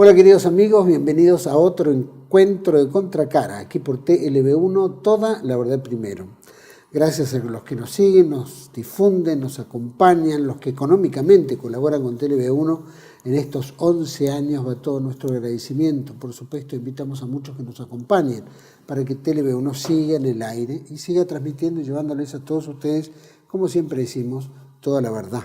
Hola queridos amigos, bienvenidos a otro encuentro de Contracara, aquí por TLB1, toda la verdad primero. Gracias a los que nos siguen, nos difunden, nos acompañan, los que económicamente colaboran con TLB1 en estos 11 años, va todo nuestro agradecimiento. Por supuesto, invitamos a muchos que nos acompañen para que TLB1 siga en el aire y siga transmitiendo y llevándoles a todos ustedes, como siempre decimos, toda la verdad.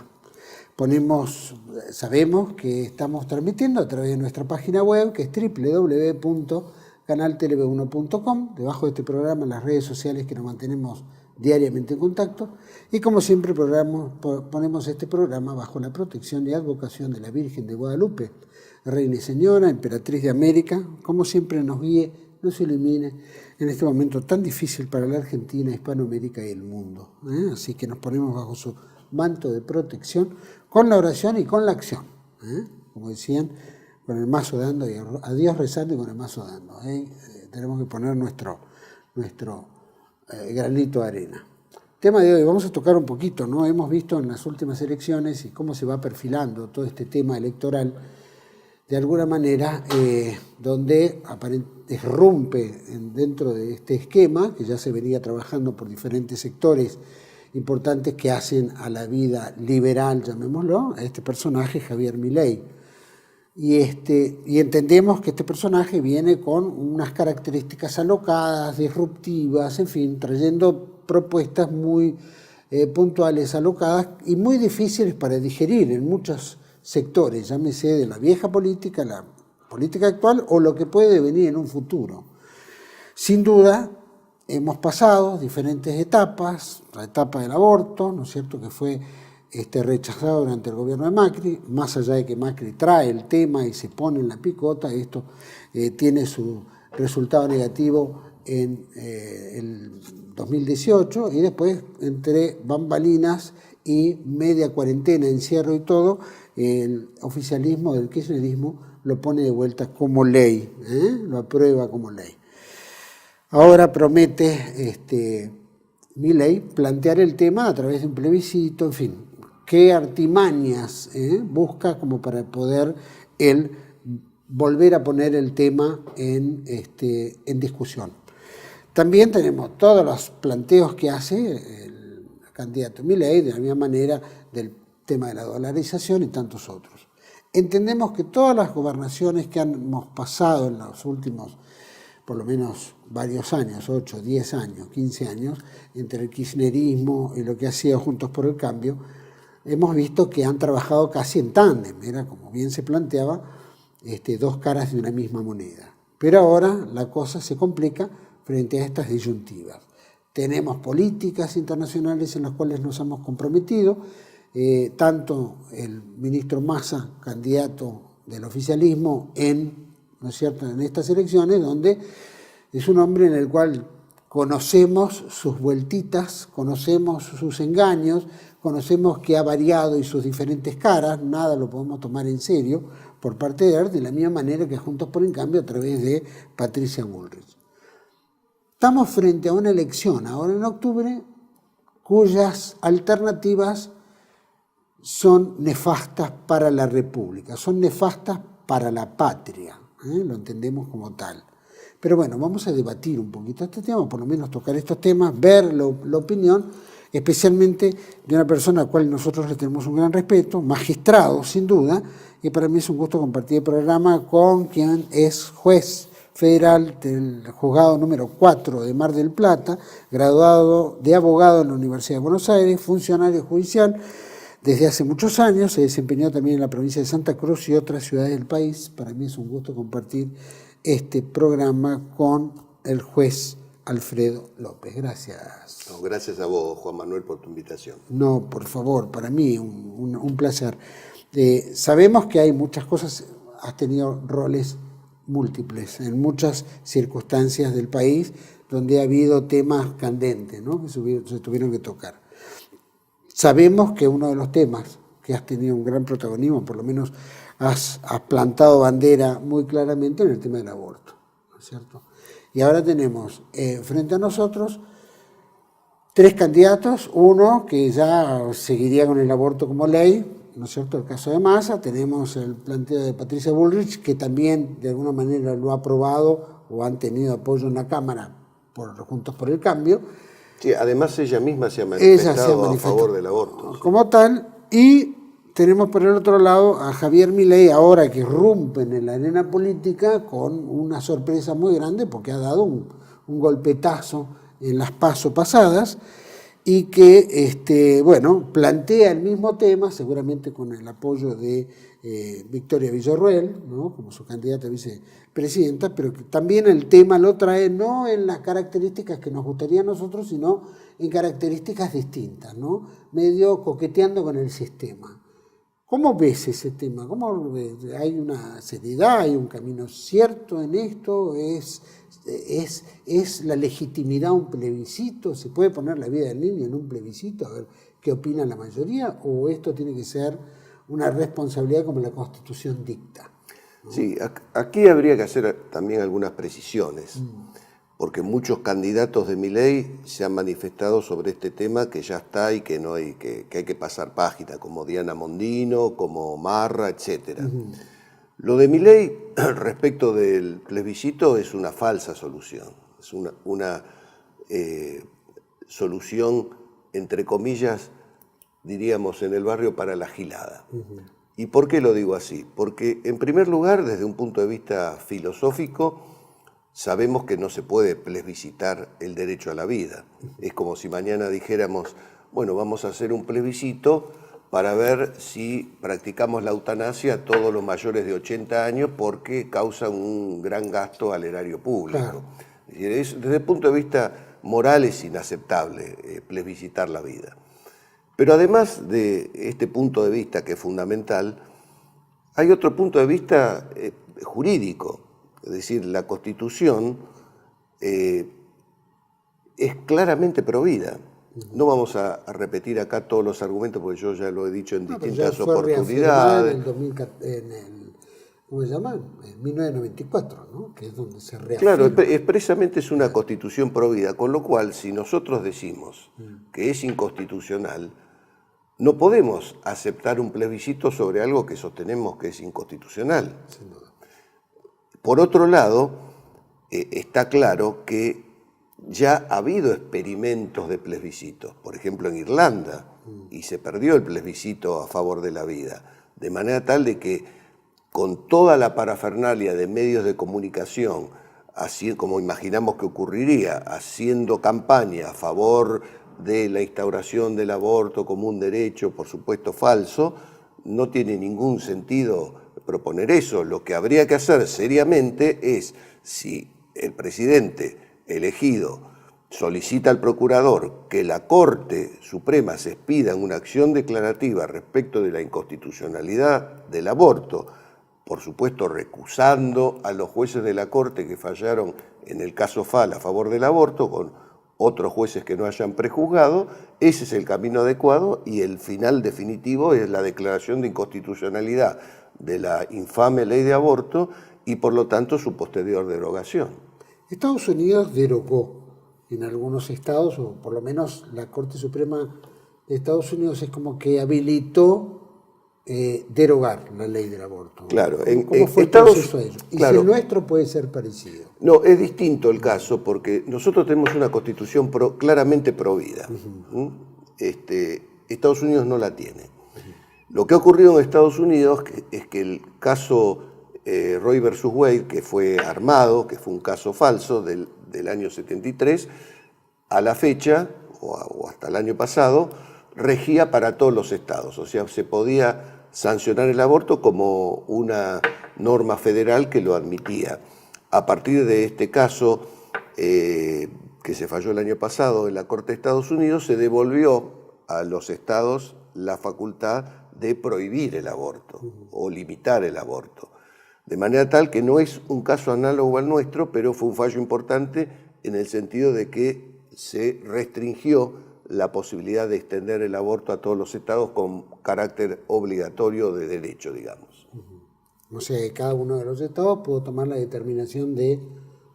Sabemos que estamos transmitiendo a través de nuestra página web, que es www.canalteleb1.com, debajo de este programa en las redes sociales que nos mantenemos diariamente en contacto, y como siempre ponemos este programa bajo la protección y advocación de la Virgen de Guadalupe, Reina y Señora, Emperatriz de América, como siempre nos guíe, nos ilumine en este momento tan difícil para la Argentina, Hispanoamérica y el mundo. Así que nos ponemos bajo su manto de protección con la oración y con la acción. Como decían, con el mazo dando, y a Dios rezando y con el mazo dando. Tenemos que poner nuestro granito de arena. Tema de hoy, vamos a tocar un poquito, ¿no? Hemos visto en las últimas elecciones y cómo se va perfilando todo este tema electoral, de alguna manera, donde irrumpe dentro de este esquema, que ya se venía trabajando por diferentes sectores importantes que hacen a la vida liberal, llamémoslo, a este personaje, Javier Milei. Y entendemos que este personaje viene con unas características alocadas, disruptivas, en fin, trayendo propuestas muy puntuales, alocadas y muy difíciles para digerir en muchos sectores, llámese de la vieja política, la política actual o lo que puede venir en un futuro. Sin duda, hemos pasado diferentes etapas, la etapa del aborto, ¿no es cierto?, que fue rechazado durante el gobierno de Macri, más allá de que Macri trae el tema y se pone en la picota, esto tiene su resultado negativo en el 2018 y después entre bambalinas y media cuarentena, encierro y todo, el oficialismo del kirchnerismo lo pone de vuelta como ley, lo aprueba como ley. Ahora promete Milei plantear el tema a través de un plebiscito, en fin, qué artimañas busca como para poder él volver a poner el tema en discusión. También tenemos todos los planteos que hace el candidato Milei, de la misma manera del tema de la dolarización y tantos otros. Entendemos que todas las gobernaciones que hemos pasado en los últimos por lo menos varios años, 8, 10 años, 15 años, entre el kirchnerismo y lo que ha sido Juntos por el Cambio, hemos visto que han trabajado casi en tándem, era como bien se planteaba, dos caras de una misma moneda. Pero ahora la cosa se complica frente a estas disyuntivas. Tenemos políticas internacionales en las cuales nos hemos comprometido, tanto el ministro Massa, candidato del oficialismo ¿no es cierto?, en estas elecciones, donde es un hombre en el cual conocemos sus vueltitas, conocemos sus engaños, conocemos que ha variado y sus diferentes caras, nada lo podemos tomar en serio por parte de él, de la misma manera que Juntos por el Cambio a través de Patricia Bullrich. Estamos frente a una elección ahora en octubre cuyas alternativas son nefastas para la República, son nefastas para la patria. Lo entendemos como tal. Pero bueno, vamos a debatir un poquito este tema, por lo menos tocar estos temas, ver la opinión, especialmente de una persona a la cual nosotros le tenemos un gran respeto, magistrado sin duda, y para mí es un gusto compartir el programa con quien es juez federal del juzgado número 4 de Mar del Plata, graduado de abogado en la Universidad de Buenos Aires, funcionario judicial. Desde hace muchos años se desempeñó también en la provincia de Santa Cruz y otras ciudades del país. Para mí es un gusto compartir este programa con el juez Alfredo López. Gracias. No, gracias a vos, Juan Manuel, por tu invitación. No, por favor, para mí un placer. Sabemos que hay muchas cosas, has tenido roles múltiples en muchas circunstancias del país donde ha habido temas candentes, ¿no?, que se tuvieron que tocar. Sabemos que uno de los temas que has tenido un gran protagonismo, por lo menos has plantado bandera muy claramente en el tema del aborto, ¿no es cierto? Y ahora tenemos frente a nosotros 3 candidatos, uno que ya seguiría con el aborto como ley, ¿no es cierto?, el caso de Massa, tenemos el planteo de Patricia Bullrich, que también de alguna manera lo ha aprobado o han tenido apoyo en la Cámara por Juntos por el Cambio. Sí, además ella misma se ha manifestado a favor del aborto. Como tal, y tenemos por el otro lado a Javier Milei, ahora que irrumpe en la arena política con una sorpresa muy grande porque ha dado un golpetazo en las PASO pasadas y que, bueno, plantea el mismo tema, seguramente con el apoyo de Victoria Villarruel, ¿no?, como su candidata a vicepresidenta, pero que también el tema lo trae no en las características que nos gustaría a nosotros, sino en características distintas, ¿no?, medio coqueteando con el sistema. ¿Cómo ves ese tema? ¿Cómo ves? ¿Hay una seriedad? ¿Hay un camino cierto en esto? ¿Es la legitimidad un plebiscito? ¿Se puede poner la vida del niño en un plebiscito? A ver qué opina la mayoría. ¿O esto tiene que ser una responsabilidad como la Constitución dicta, ¿no? Sí, aquí habría que hacer también algunas precisiones. Porque muchos candidatos de Milei se han manifestado sobre este tema que ya está y que no hay que hay que pasar página, como Diana Mondino, como Marra, etcétera. Lo de Milei respecto del plebiscito es una falsa solución, es una solución, entre comillas, diríamos en el barrio, para la gilada. ¿Y por qué lo digo así? Porque, en primer lugar, desde un punto de vista filosófico, sabemos que no se puede plebiscitar el derecho a la vida. Es como si mañana dijéramos, bueno, vamos a hacer un plebiscito para ver si practicamos la eutanasia a todos los mayores de 80 años porque causa un gran gasto al erario público. Claro. Desde el punto de vista moral es inaceptable plebiscitar la vida. Pero además de este punto de vista que es fundamental, hay otro punto de vista jurídico. Es decir, la Constitución es claramente provida. No vamos a repetir acá todos los argumentos porque yo ya lo he dicho en distintas oportunidades. ¿Cómo se llama? En 1994, ¿no?, que es donde se reafirma. Claro, expresamente es una Constitución provida, con lo cual si nosotros decimos que es inconstitucional, no podemos aceptar un plebiscito sobre algo que sostenemos que es inconstitucional. Sin duda. Por otro lado, está claro que ya ha habido experimentos de plebiscitos, por ejemplo en Irlanda, y se perdió el plebiscito a favor de la vida, de manera tal de que con toda la parafernalia de medios de comunicación, así como imaginamos que ocurriría, haciendo campaña a favor de la instauración del aborto como un derecho, por supuesto falso, no tiene ningún sentido proponer eso. Lo que habría que hacer seriamente es, si el presidente elegido solicita al procurador que la Corte Suprema se expida en una acción declarativa respecto de la inconstitucionalidad del aborto, por supuesto recusando a los jueces de la Corte que fallaron en el caso Fal a favor del aborto, con otros jueces que no hayan prejuzgado, ese es el camino adecuado y el final definitivo es la declaración de inconstitucionalidad de la infame ley de aborto y por lo tanto su posterior derogación. Estados Unidos derogó en algunos estados, o por lo menos la Corte Suprema de Estados Unidos es como que habilitó derogar la ley del aborto. Claro, ¿Cómo fue el proceso de ello? Y claro, si el nuestro puede ser parecido. No, es distinto el caso porque nosotros tenemos una constitución claramente provida. Estados Unidos no la tiene. Lo que ha ocurrido en Estados Unidos es que el caso Roe versus Wade, que fue armado, que fue un caso falso del año 73, a la fecha, o hasta el año pasado, regía para todos los estados. O sea, se podía sancionar el aborto como una norma federal que lo admitía. A partir de este caso, que se falló el año pasado en la Corte de Estados Unidos, se devolvió a los estados la facultad de prohibir el aborto o limitar el aborto. De manera tal que no es un caso análogo al nuestro, pero fue un fallo importante en el sentido de que se restringió la posibilidad de extender el aborto a todos los estados con carácter obligatorio de derecho, digamos. O sea, cada uno de los estados pudo tomar la determinación de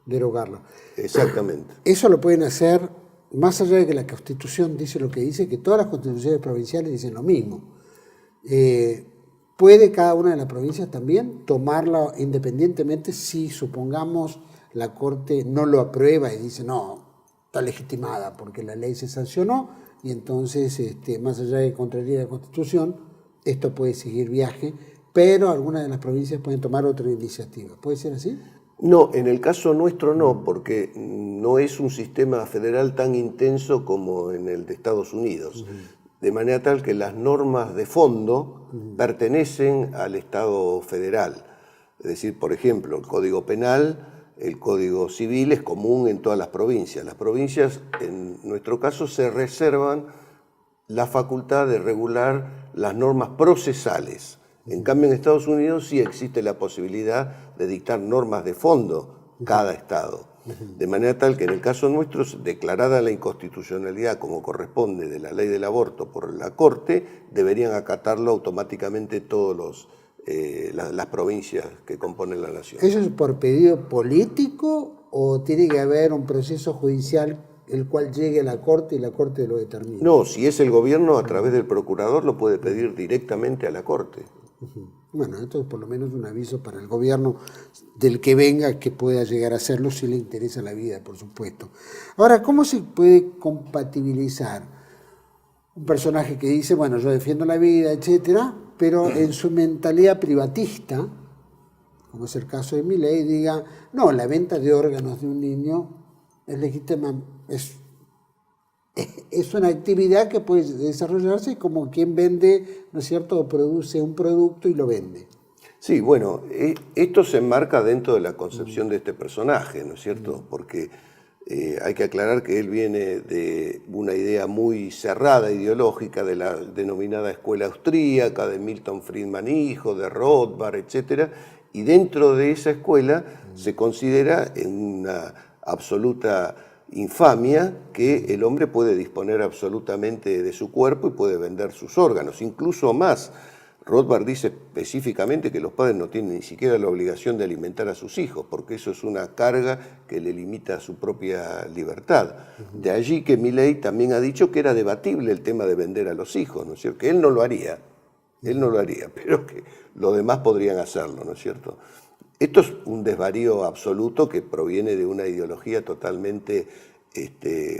derogarlo. Exactamente. Eso lo pueden hacer, más allá de que la Constitución dice lo que dice, que todas las constituciones provinciales dicen lo mismo. ¿Puede cada una de las provincias también tomarla independientemente si, supongamos, la Corte no lo aprueba y dice, no, está legitimada porque la ley se sancionó y entonces, más allá de contrariar la Constitución, esto puede seguir viaje, pero algunas de las provincias pueden tomar otra iniciativa? ¿Puede ser así? No, en el caso nuestro no, porque no es un sistema federal tan intenso como en el de Estados Unidos. De manera tal que las normas de fondo pertenecen al Estado federal. Es decir, por ejemplo, el Código Penal, el Código Civil es común en todas las provincias. Las provincias, en nuestro caso, se reservan la facultad de regular las normas procesales. En cambio, en Estados Unidos sí existe la posibilidad de dictar normas de fondo cada estado. De manera tal que en el caso nuestro, declarada la inconstitucionalidad como corresponde de la ley del aborto por la Corte, deberían acatarlo automáticamente todas las provincias que componen la nación. ¿Eso es por pedido político o tiene que haber un proceso judicial el cual llegue a la Corte y la Corte lo determine? No, si es el gobierno, a través del procurador lo puede pedir directamente a la Corte. Bueno, esto es por lo menos un aviso para el gobierno del que venga que pueda llegar a hacerlo si le interesa la vida, por supuesto. Ahora, ¿cómo se puede compatibilizar un personaje que dice, bueno, yo defiendo la vida, etcétera, pero en su mentalidad privatista, como es el caso de Milei, diga, no, la venta de órganos de un niño es legítima, es una actividad que puede desarrollarse como quien vende, ¿no es cierto?, o produce un producto y lo vende. Sí, bueno, esto se enmarca dentro de la concepción de este personaje, ¿no es cierto? Porque hay que aclarar que él viene de una idea muy cerrada ideológica de la denominada escuela austríaca, de Milton Friedman hijo, de Rothbard, etcétera, y dentro de esa escuela se considera en una absoluta infamia que el hombre puede disponer absolutamente de su cuerpo y puede vender sus órganos, incluso más. Rothbard dice específicamente que los padres no tienen ni siquiera la obligación de alimentar a sus hijos, porque eso es una carga que le limita su propia libertad. De allí que Milei también ha dicho que era debatible el tema de vender a los hijos, ¿no es cierto? Que él no lo haría, pero que los demás podrían hacerlo, ¿no es cierto? Esto es un desvarío absoluto que proviene de una ideología totalmente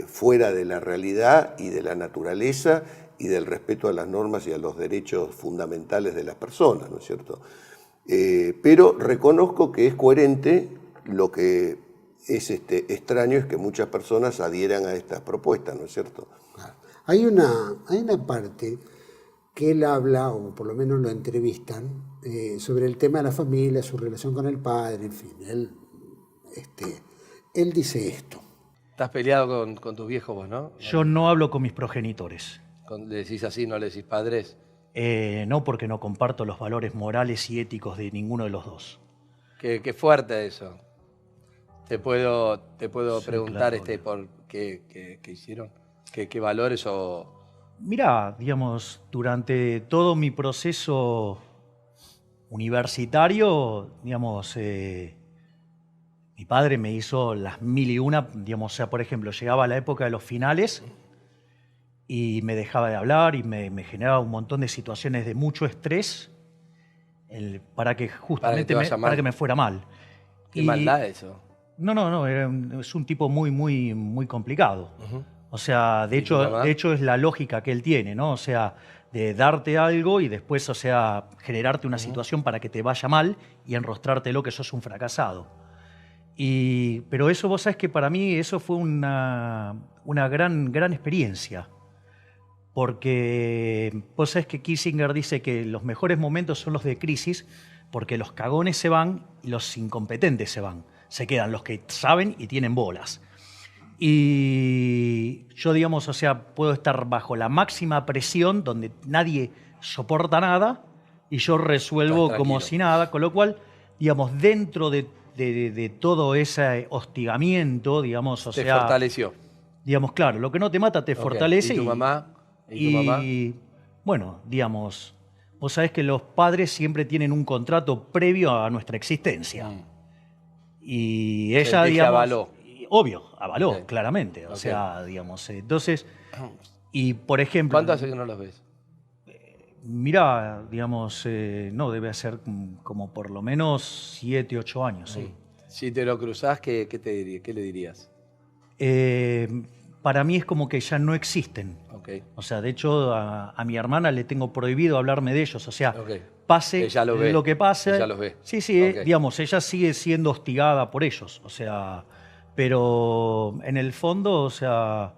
fuera de la realidad y de la naturaleza y del respeto a las normas y a los derechos fundamentales de las personas, ¿no es cierto? Pero reconozco que es coherente. Lo que es extraño es que muchas personas adhieran a estas propuestas, ¿no es cierto? Claro. Hay una parte que él habla, o por lo menos lo entrevistan, sobre el tema de la familia, su relación con el padre, en fin. Él dice esto. Estás peleado con tus viejos vos, ¿no? Yo no hablo con mis progenitores. ¿Le decís así, no le decís padres? No, porque no comparto los valores morales y éticos de ninguno de los dos. Qué fuerte eso. Te puedo Sí, preguntar claro. por qué hicieron, qué valores o... Mirá, digamos, durante todo mi proceso universitario, digamos, mi padre me hizo las mil y una, digamos, o sea, por ejemplo, llegaba la época de los finales y me dejaba de hablar y me generaba un montón de situaciones de mucho estrés para que justamente para que me fuera mal. Qué maldad eso. No, es un tipo muy complicado. O sea, de hecho es la lógica que él tiene, ¿no? O sea, de darte algo y después, o sea, generarte una situación para que te vaya mal y enrostrártelo que sos un fracasado. Pero eso, vos sabés que para mí eso fue una gran experiencia. Porque vos sabés que Kissinger dice que los mejores momentos son los de crisis porque los cagones se van y los incompetentes se van. Se quedan los que saben y tienen bolas. Y yo, digamos, o sea, puedo estar bajo la máxima presión donde nadie soporta nada y yo resuelvo como si nada, con lo cual, digamos, dentro de todo ese hostigamiento, digamos, o sea... Te fortaleció. Digamos, claro, lo que no te mata te fortalece. ¿Y tu mamá? ¿Y tu mamá? Bueno, digamos, vos sabés que los padres siempre tienen un contrato previo a nuestra existencia. Y ella, digamos... avaló. Obvio, avaló, Okay. claramente. O sea, digamos, entonces... Y, por ejemplo... ¿Cuánto hace que no los ves? Mirá, digamos, no, debe ser como por lo menos 7, 8 años, sí. Si te lo cruzás, ¿qué le dirías? Para mí es como que ya no existen. Okay. O sea, de hecho, a mi hermana le tengo prohibido hablarme de ellos. O sea, Okay. pase Ella lo ve. lo que pase. Ella los ve. Sí, sí, Okay. digamos, ella sigue siendo hostigada por ellos. O sea, pero en el fondo, o sea,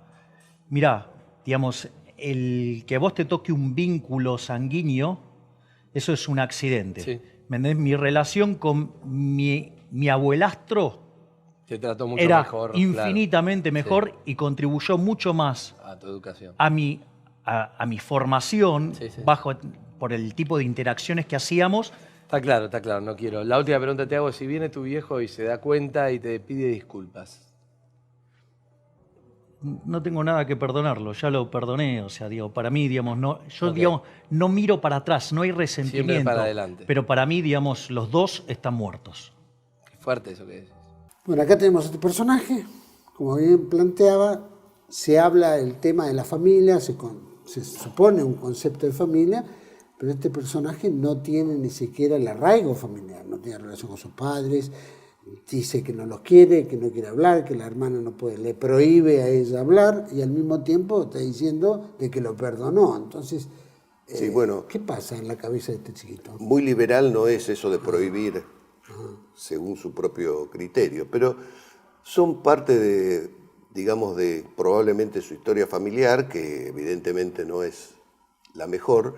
mirá, digamos, el que a vos te toque un vínculo sanguíneo, eso es un accidente. Sí. ¿Me entendés? Mi relación con mi abuelastro Te trató mucho era mejor. infinitamente claro. mejor Sí. y contribuyó mucho más A tu educación. a mi formación Sí, sí. por el tipo de interacciones que hacíamos. Está claro, no quiero. La última pregunta te hago, si viene tu viejo y se da cuenta y te pide disculpas. No tengo nada que perdonarlo, ya lo perdoné, o sea, digo, para mí, digamos, no, yo Ok. digamos, no miro para atrás, no hay resentimiento. Siempre para adelante. Pero para mí, digamos, los dos están muertos. Qué fuerte eso que decís. Bueno, acá tenemos este personaje, como bien planteaba, se habla del tema de la familia, se supone un concepto de familia, pero este personaje no tiene ni siquiera el arraigo familiar, no tiene relación con sus padres, dice que no los quiere, que no quiere hablar, que la hermana no puede, le prohíbe a ella hablar y al mismo tiempo está diciendo de que lo perdonó. Entonces, Sí, bueno, ¿qué pasa en la cabeza de este chiquito? muy liberal no es eso de prohibir según su propio criterio, pero son parte de, digamos, de probablemente su historia familiar, que evidentemente no es la mejor,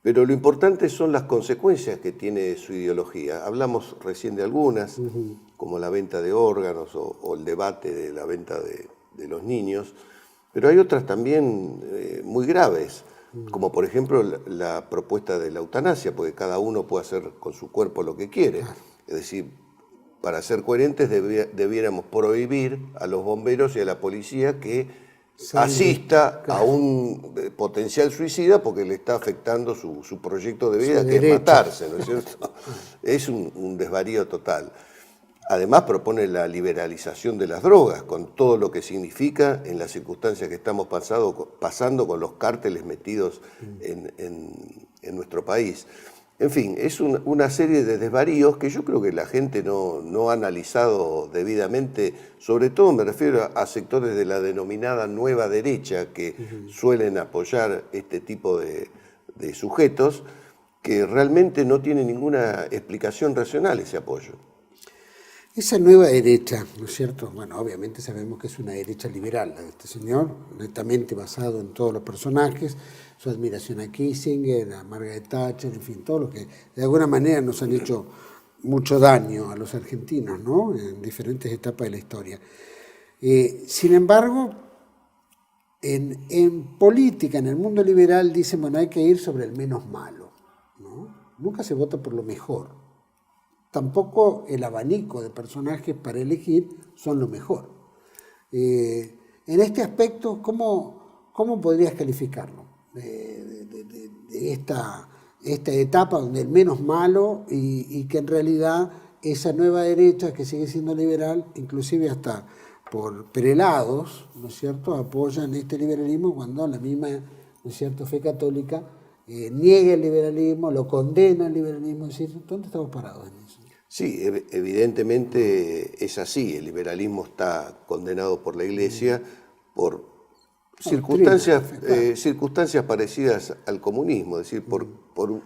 pero lo importante son las consecuencias que tiene su ideología. Hablamos recién de algunas, como la venta de órganos o el debate de la venta de los niños, pero hay otras también muy graves, como por ejemplo la propuesta de la eutanasia, porque cada uno puede hacer con su cuerpo lo que quiere. Es decir, para ser coherentes debiéramos prohibir a los bomberos y a la policía que asista a un potencial suicida porque le está afectando su proyecto de vida, que es matarse, ¿no es cierto? Es un desvarío total. Además propone la liberalización de las drogas, con todo lo que significa en las circunstancias que estamos pasando con los cárteles metidos en nuestro país. En fin, es una serie de desvaríos que yo creo que la gente no ha analizado debidamente, sobre todo me refiero a sectores de la denominada nueva derecha que suelen apoyar este tipo de sujetos, que realmente no tiene ninguna explicación racional ese apoyo. Esa nueva derecha, ¿no es cierto? Bueno, obviamente sabemos que es una derecha liberal, la de este señor, netamente basado en todos los personajes, su admiración a Kissinger, a Margaret Thatcher, en fin, todo lo que de alguna manera nos han hecho mucho daño a los argentinos, ¿no? En diferentes etapas de la historia. Sin embargo, en política, en el mundo liberal, dicen, bueno, hay que ir sobre el menos malo, ¿no? Nunca se vota por lo mejor. Tampoco el abanico de personajes para elegir son lo mejor. En este aspecto, ¿cómo podrías calificarlo? De esta etapa donde el menos malo y que en realidad esa nueva derecha que sigue siendo liberal, inclusive hasta por prelados, ¿no es cierto?, apoyan este liberalismo cuando la misma, ¿no es cierto?, fe católica niega el liberalismo, lo condena el liberalismo. Es decir, ¿dónde estamos parados en eso? Sí, evidentemente es así. El liberalismo está condenado por la Iglesia por circunstancias parecidas al comunismo. Es decir,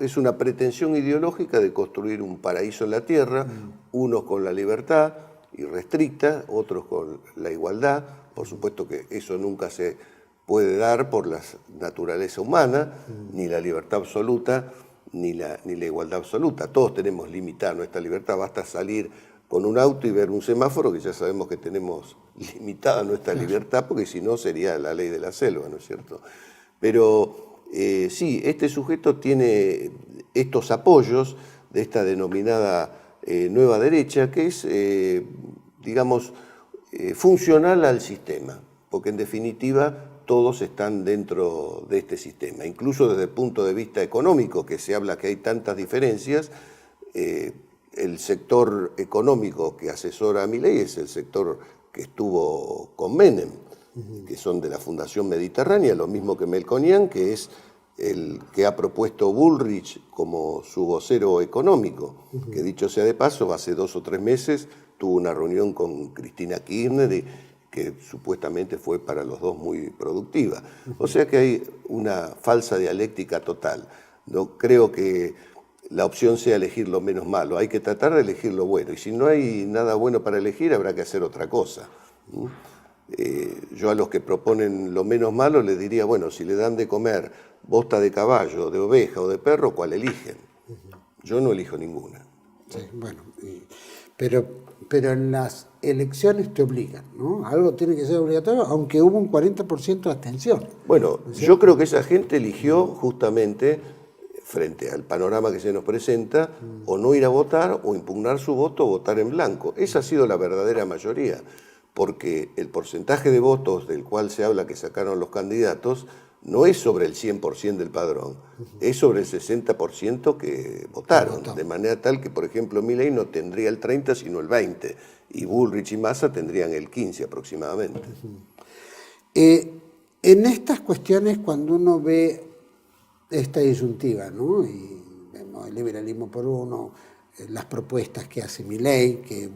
es una pretensión ideológica de construir un paraíso en la tierra, unos con la libertad irrestricta, otros con la igualdad. Por supuesto que eso nunca se puede dar por la naturaleza humana, ni la libertad absoluta, ni la igualdad absoluta. Todos tenemos limitada nuestra libertad, basta salir con un auto y ver un semáforo que ya sabemos que tenemos limitada nuestra libertad, porque si no sería la ley de la selva, ¿no es cierto? Pero sí, este sujeto tiene estos apoyos de esta denominada nueva derecha, que es, digamos, funcional al sistema, porque en definitiva todos están dentro de este sistema. Incluso desde el punto de vista económico, que se habla que hay tantas diferencias, el sector económico que asesora a Milei es el sector que estuvo con Menem, que son de la Fundación Mediterránea, lo mismo que Melconian, que es el que ha propuesto Bullrich como su vocero económico, que dicho sea de paso, hace 2 o 3 meses tuvo una reunión con Cristina Kirchner que supuestamente fue para los dos muy productiva. O sea que hay una falsa dialéctica total. No creo que la opción sea elegir lo menos malo, hay que tratar de elegir lo bueno. Y si no hay nada bueno para elegir, habrá que hacer otra cosa. Yo a los que proponen lo menos malo les diría, bueno, si le dan de comer bosta de caballo, de oveja o de perro, ¿cuál eligen? Yo no elijo ninguna. Sí, bueno, pero en las elecciones te obligan, ¿no? Algo tiene que ser obligatorio, aunque hubo un 40% de abstención. Bueno, yo creo que esa gente eligió justamente, frente al panorama que se nos presenta, o no ir a votar, o impugnar su voto, o votar en blanco. Esa ha sido la verdadera mayoría, porque el porcentaje de votos del cual se habla que sacaron los candidatos no es sobre el 100% del padrón, es sobre el 60% que votaron, de manera tal que, por ejemplo, Milei no tendría el 30%, sino el 20%, y Bullrich y Massa tendrían el 15% aproximadamente. En estas cuestiones, cuando uno ve esta disyuntiva, ¿no? Y vemos el liberalismo por uno, las propuestas que hace Milei, que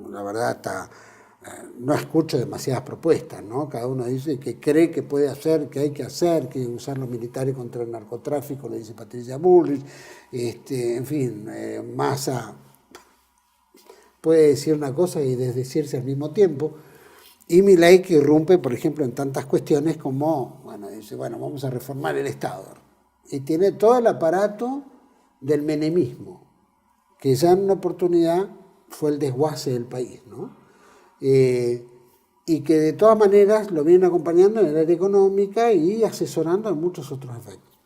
la verdad no escucho demasiadas propuestas, ¿no? Cada uno dice que cree que puede hacer, que hay que hacer, que usar los militares contra el narcotráfico, lo dice Patricia Bullrich, en fin, Massa puede decir una cosa y desdecirse al mismo tiempo, y Milei que irrumpe, por ejemplo, en tantas cuestiones como, bueno, dice, bueno, vamos a reformar el Estado, y tiene todo el aparato del menemismo, que ya en una oportunidad fue el desguace del país, ¿no? Y que de todas maneras lo vienen acompañando en el área económica y asesorando en muchos otros efectos.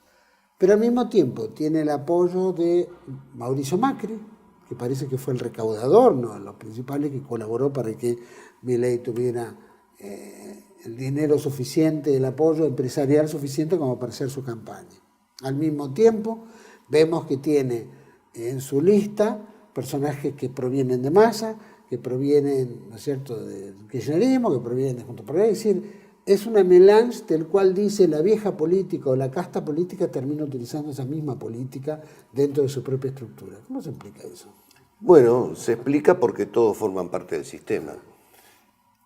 Pero al mismo tiempo tiene el apoyo de Mauricio Macri, que parece que fue el recaudador, ¿no?, los principales, que colaboró para que Milei tuviera el dinero suficiente, el apoyo empresarial suficiente como para hacer su campaña. Al mismo tiempo vemos que tiene en su lista personajes que provienen de Massa, que provienen, ¿no es cierto?, del kirchnerismo, que provienen de Juntos por el Cambio. Es decir, es una melange del cual dice la vieja política o la casta política termina utilizando esa misma política dentro de su propia estructura. ¿Cómo se explica eso? Bueno, se explica porque todos forman parte del sistema.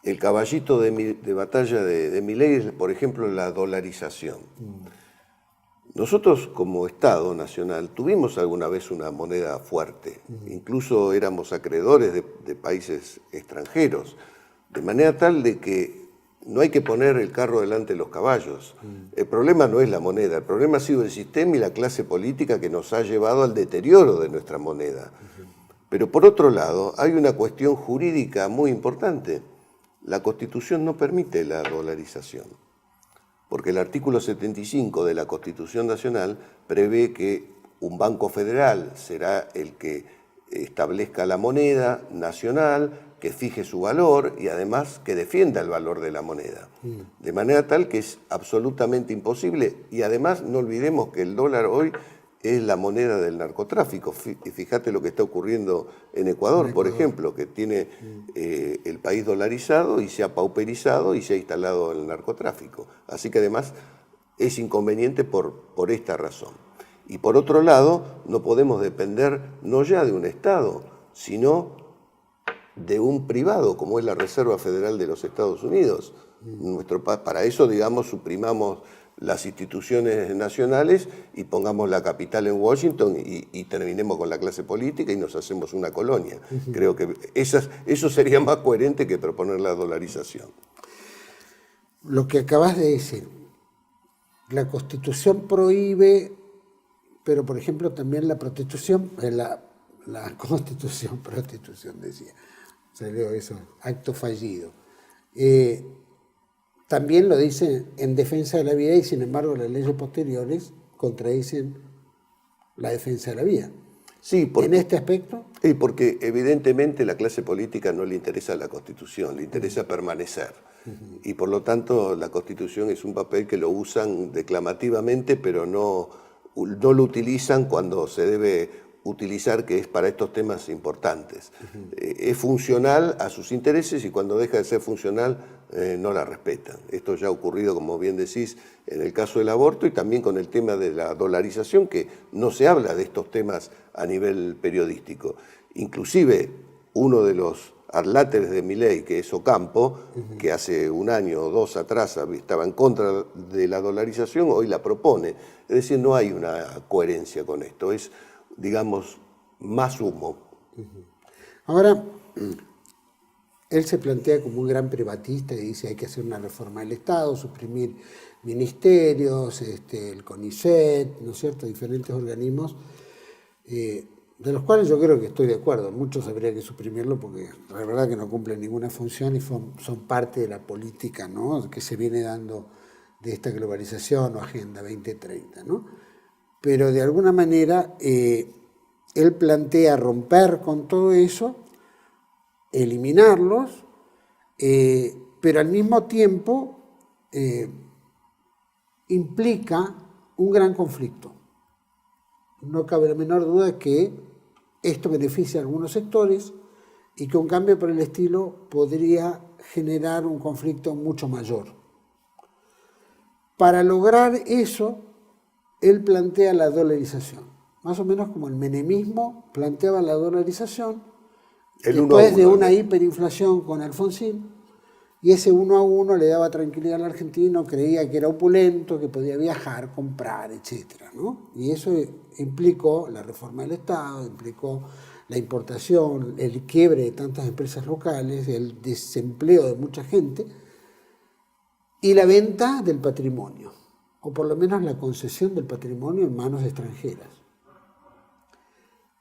El caballito de batalla de Milei es, por ejemplo, la dolarización. Nosotros como Estado Nacional tuvimos alguna vez una moneda fuerte, incluso éramos acreedores de países extranjeros, de manera tal de que no hay que poner el carro delante de los caballos. El problema no es la moneda, el problema ha sido el sistema y la clase política que nos ha llevado al deterioro de nuestra moneda. Pero por otro lado, hay una cuestión jurídica muy importante. La Constitución no permite la dolarización, porque el artículo 75 de la Constitución Nacional prevé que un banco federal será el que establezca la moneda nacional, que fije su valor y además que defienda el valor de la moneda. De manera tal que es absolutamente imposible, y además no olvidemos que el dólar hoy es la moneda del narcotráfico. Fíjate lo que está ocurriendo en Ecuador, por ejemplo, que tiene el país dolarizado y se ha pauperizado y se ha instalado el narcotráfico. Así que además es inconveniente por esta razón. Y por otro lado, no podemos depender no ya de un Estado, sino de un privado, como es la Reserva Federal de los Estados Unidos. Para eso, digamos, suprimamos las instituciones nacionales y pongamos la capital en Washington y terminemos con la clase política y nos hacemos una colonia. Creo que eso sería más coherente que proponer la dolarización. Lo que acabas de decir, la Constitución prohíbe, pero por ejemplo también la prostitución, la prostitución decía, salió eso, acto fallido. También lo dice en defensa de la vida y sin embargo las leyes posteriores contradicen la defensa de la vida. Sí, ¿En este aspecto? Sí, porque evidentemente la clase política no le interesa la Constitución, le interesa permanecer. Y por lo tanto la Constitución es un papel que lo usan declamativamente, pero no lo utilizan cuando se debe utilizar, que es para estos temas importantes. Es funcional a sus intereses y cuando deja de ser funcional no la respetan. Esto ya ha ocurrido, como bien decís, en el caso del aborto y también con el tema de la dolarización, que no se habla de estos temas a nivel periodístico. Inclusive uno de los adláteres de Milei, que es Ocampo, que hace un año o dos atrás estaba en contra de la dolarización, hoy la propone. Es decir, no hay una coherencia con esto, es, digamos, más humo. Ahora, él se plantea como un gran privatista y dice hay que hacer una reforma del Estado, suprimir ministerios, el CONICET, ¿no es cierto?, diferentes organismos, de los cuales yo creo que estoy de acuerdo. Muchos habría que suprimirlo porque la verdad que no cumplen ninguna función y son parte de la política, ¿no?, que se viene dando de esta globalización o Agenda 2030, ¿no? Pero de alguna manera él plantea romper con todo eso, eliminarlos, pero al mismo tiempo implica un gran conflicto. No cabe la menor duda que esto beneficia a algunos sectores y que un cambio por el estilo podría generar un conflicto mucho mayor. Para lograr eso, él plantea la dolarización, más o menos como el menemismo planteaba la dolarización, después de una hiperinflación con Alfonsín, y ese 1 a 1 le daba tranquilidad al argentino, creía que era opulento, que podía viajar, comprar, etc., ¿no? Y eso implicó la reforma del Estado, implicó la importación, el quiebre de tantas empresas locales, el desempleo de mucha gente y la venta del patrimonio, o por lo menos la concesión del patrimonio en manos extranjeras.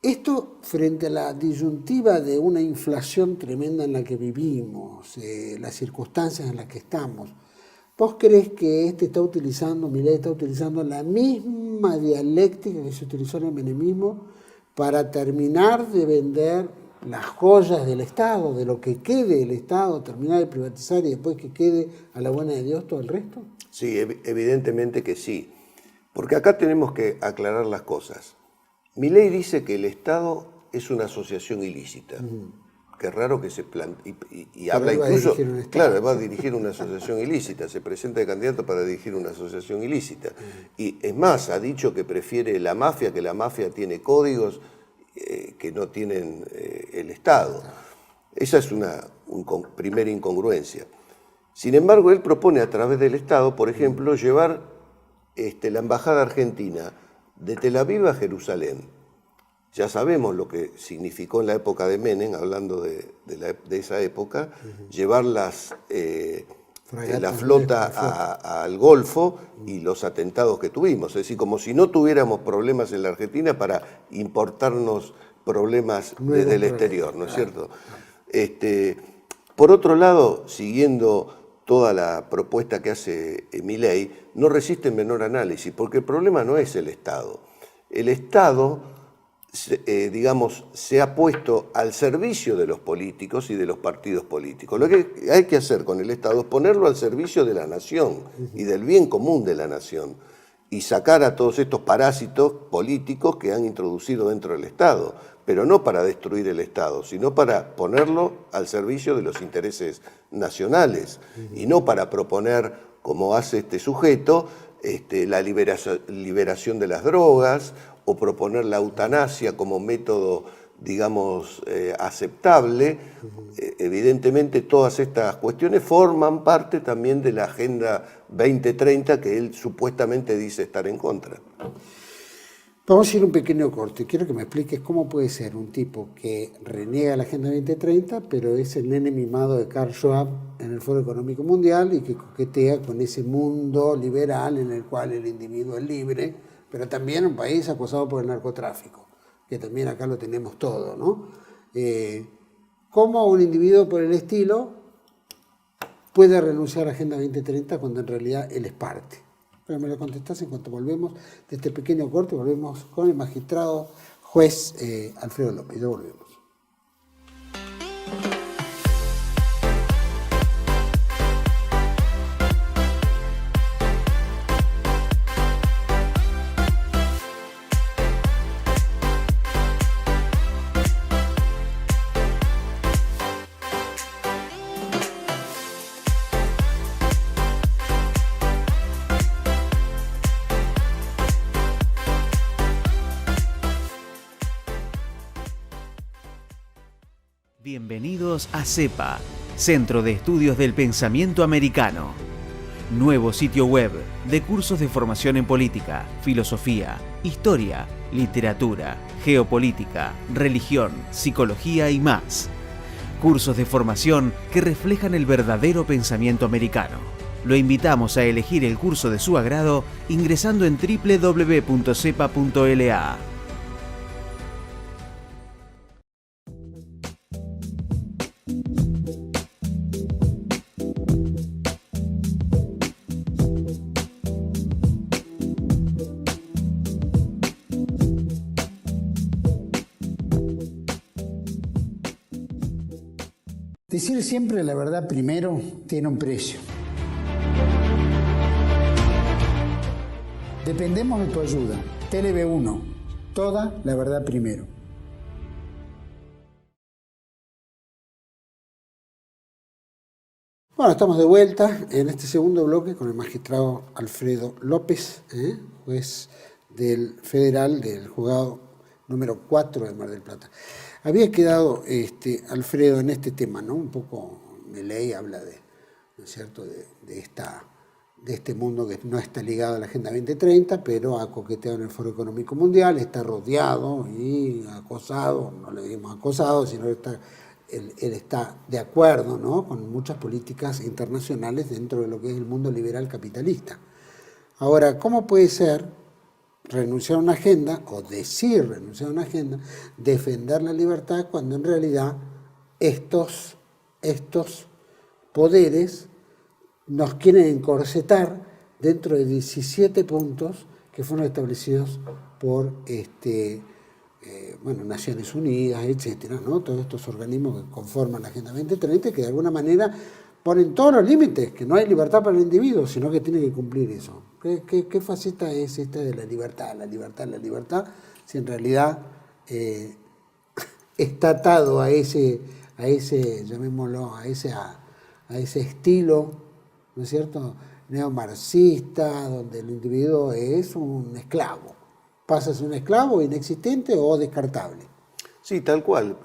Esto frente a la disyuntiva de una inflación tremenda en la que vivimos, las circunstancias en las que estamos, ¿vos crees que Milei está utilizando la misma dialéctica que se utilizó en el menemismo para terminar de vender las joyas del Estado, de lo que quede del Estado, terminar de privatizar y después que quede a la buena de Dios todo el resto? Sí, evidentemente que sí, porque acá tenemos que aclarar las cosas. Milei dice que el Estado es una asociación ilícita. Qué raro que se plantea, y habla incluso, claro, va a dirigir una asociación ilícita, se presenta de candidato para dirigir una asociación ilícita. Y es más, ha dicho que prefiere la mafia, que la mafia tiene códigos que no tienen el Estado. Esa es una primera incongruencia. Sin embargo, él propone a través del Estado, por ejemplo, llevar la embajada argentina de Tel Aviv a Jerusalén. Ya sabemos lo que significó en la época de Menem, hablando de esa época, llevar la flota al Golfo y los atentados que tuvimos. Es decir, como si no tuviéramos problemas en la Argentina para importarnos problemas desde el exterior, ¿no es cierto? Por otro lado, siguiendo toda la propuesta que hace Milei, no resiste menor análisis, porque el problema no es el Estado. El Estado, digamos, se ha puesto al servicio de los políticos y de los partidos políticos. Lo que hay que hacer con el Estado es ponerlo al servicio de la nación y del bien común de la nación y sacar a todos estos parásitos políticos que han introducido dentro del Estado, pero no para destruir el Estado, sino para ponerlo al servicio de los intereses nacionales y no para proponer, como hace este sujeto, la liberación de las drogas o proponer la eutanasia como método, digamos, aceptable. Evidentemente todas estas cuestiones forman parte también de la Agenda 2030 que él supuestamente dice estar en contra. Vamos a ir un pequeño corte. Quiero que me expliques cómo puede ser un tipo que reniega la Agenda 2030, pero es el nene mimado de Karl Schwab en el Foro Económico Mundial y que coquetea con ese mundo liberal en el cual el individuo es libre, pero también un país acosado por el narcotráfico, que también acá lo tenemos todo, ¿no? ¿Cómo un individuo por el estilo puede renunciar a la Agenda 2030 cuando en realidad él es parte? Pero me lo contestás en cuanto volvemos de este pequeño corte, volvemos con el magistrado juez Alfredo López. Ya volvemos. Bienvenidos a CEPA, Centro de Estudios del Pensamiento Americano. Nuevo sitio web de cursos de formación en política, filosofía, historia, literatura, geopolítica, religión, psicología y más. Cursos de formación que reflejan el verdadero pensamiento americano. Lo invitamos a elegir el curso de su agrado ingresando en www.cepa.la. Decir siempre la verdad primero tiene un precio. Dependemos de tu ayuda. TLB1, toda la verdad primero. Bueno, estamos de vuelta en este segundo bloque con el magistrado Alfredo López, juez del Federal del Juzgado número 4 de Mar del Plata. Había quedado, Alfredo, en este tema, ¿no? Un poco Milei habla de, ¿no es cierto?, de este mundo que no está ligado a la Agenda 2030, pero ha coqueteado en el Foro Económico Mundial, está rodeado y acosado, no le digamos acosado, sino que él está de acuerdo, ¿no?, con muchas políticas internacionales dentro de lo que es el mundo liberal capitalista. Ahora, ¿cómo puede ser renunciar a una agenda, o decir renunciar a una agenda, defender la libertad, cuando en realidad estos poderes nos quieren encorsetar dentro de 17 puntos que fueron establecidos por Naciones Unidas, etcétera, ¿no? Todos estos organismos que conforman la Agenda 2030, que de alguna manera ponen todos los límites, que no hay libertad para el individuo, sino que tiene que cumplir eso. ¿Qué faceta es esta de la libertad, si en realidad está atado a ese, llamémoslo, a ese estilo, ¿no es cierto?, neomarxista, donde el individuo es un esclavo? Pasa a ser un esclavo inexistente o descartable. Sí, tal cual.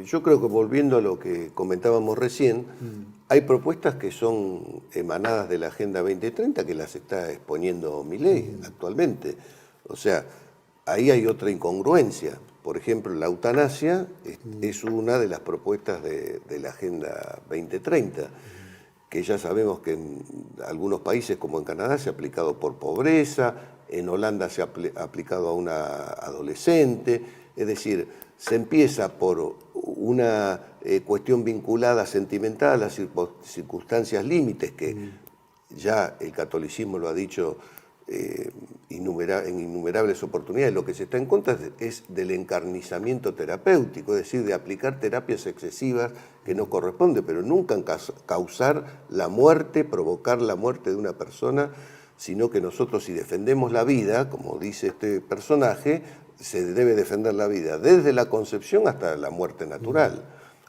Yo creo que volviendo a lo que comentábamos recién, hay propuestas que son emanadas de la Agenda 2030 que las está exponiendo Milei actualmente. O sea, ahí hay otra incongruencia. Por ejemplo, la eutanasia es una de las propuestas de la Agenda 2030, que ya sabemos que en algunos países, como en Canadá, se ha aplicado por pobreza, en Holanda se ha aplicado a una adolescente, es decir, se empieza por una cuestión vinculada sentimental a las circunstancias límites, que ya el catolicismo lo ha dicho en innumerables oportunidades. Lo que se está en contra es del encarnizamiento terapéutico, es decir, de aplicar terapias excesivas que no corresponden, pero nunca causar la muerte, provocar la muerte de una persona, sino que nosotros, si defendemos la vida, como dice este personaje, se debe defender la vida desde la concepción hasta la muerte natural.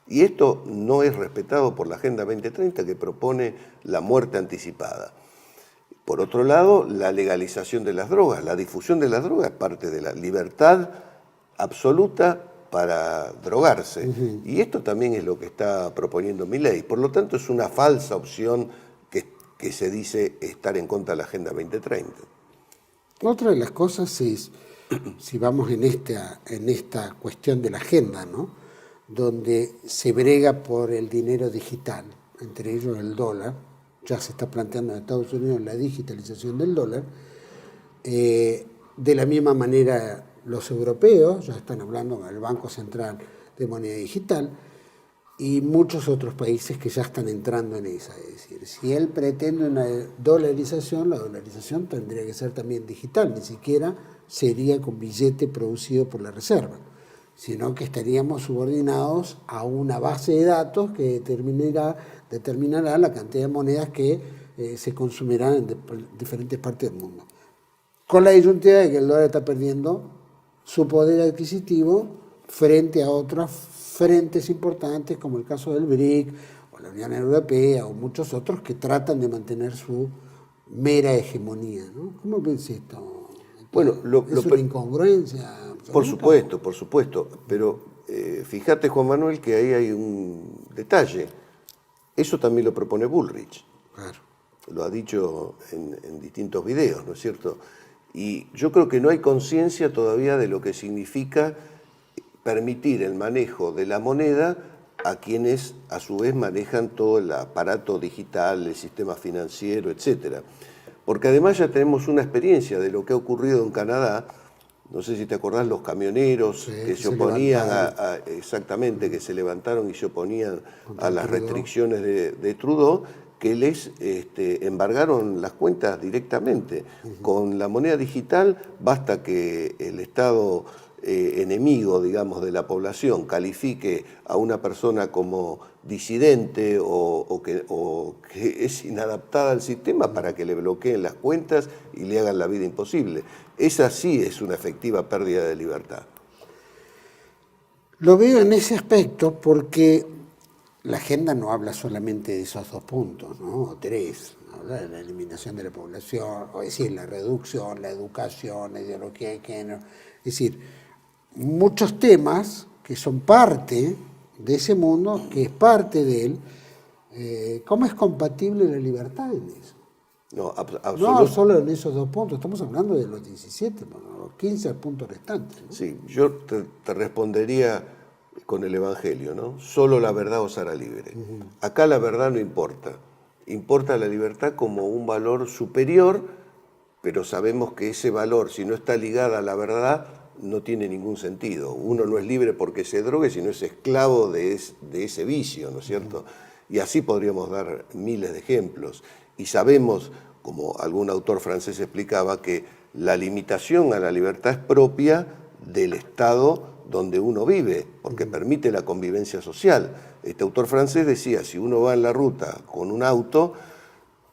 Y esto no es respetado por la Agenda 2030, que propone la muerte anticipada. Por otro lado, la legalización de las drogas, la difusión de las drogas es parte de la libertad absoluta para drogarse. Y esto también es lo que está proponiendo Milei. Por lo tanto, es una falsa opción que se dice estar en contra de la Agenda 2030. Otra de las cosas es, si vamos en esta cuestión de la agenda, ¿no?, donde se brega por el dinero digital, entre ellos el dólar, ya se está planteando en Estados Unidos la digitalización del dólar, de la misma manera los europeos ya están hablando con el Banco Central de Moneda Digital, y muchos otros países que ya están entrando en esa. Es decir, si él pretende una dolarización, la dolarización tendría que ser también digital, ni siquiera sería con billete producido por la Reserva, sino que estaríamos subordinados a una base de datos que determinará la cantidad de monedas que se consumirán en diferentes partes del mundo. Con la disyuntiva de que el dólar está perdiendo su poder adquisitivo frente a otros frentes importantes, como el caso del BRIC, o la Unión Europea, o muchos otros que tratan de mantener su mera hegemonía, ¿no? ¿Cómo ves esto? Bueno, ¿Es una incongruencia? Por supuesto, pero fíjate, Juan Manuel, que ahí hay un detalle. Eso también lo propone Bullrich. Claro. Lo ha dicho en distintos videos, ¿no es cierto? Y yo creo que no hay conciencia todavía de lo que significa permitir el manejo de la moneda a quienes a su vez manejan todo el aparato digital, el sistema financiero, etcétera. Porque además ya tenemos una experiencia de lo que ha ocurrido en Canadá. No sé si te acordás, los camioneros que se oponían exactamente, que se levantaron y se oponían a las restricciones de Trudeau, que les embargaron las cuentas directamente. Con la moneda digital basta que el Estado enemigo, digamos, de la población califique a una persona como disidente o que es inadaptada al sistema para que le bloqueen las cuentas y le hagan la vida imposible. Esa sí es una efectiva pérdida de libertad. Lo veo en ese aspecto porque la agenda no habla solamente de esos 2 puntos, ¿no? O 3. Habla de la eliminación de la población, o decir, la reducción, la educación, la ideología de género. Es decir, muchos temas que son parte de ese mundo, que es parte de él. ¿Cómo es compatible la libertad en eso? No solo en esos 2 puntos, estamos hablando de los 17, los 15 puntos restantes, ¿no? Sí, yo te respondería con el Evangelio, ¿no? Solo la verdad os hará libre. Acá la verdad no importa, importa la libertad como un valor superior, pero sabemos que ese valor, si no está ligada a la verdad, no tiene ningún sentido. Uno no es libre porque se drogue, sino es esclavo de ese vicio, ¿no es cierto? Y así podríamos dar miles de ejemplos. Y sabemos, como algún autor francés explicaba, que la limitación a la libertad es propia del Estado donde uno vive, porque permite la convivencia social. Este autor francés decía, si uno va en la ruta con un auto,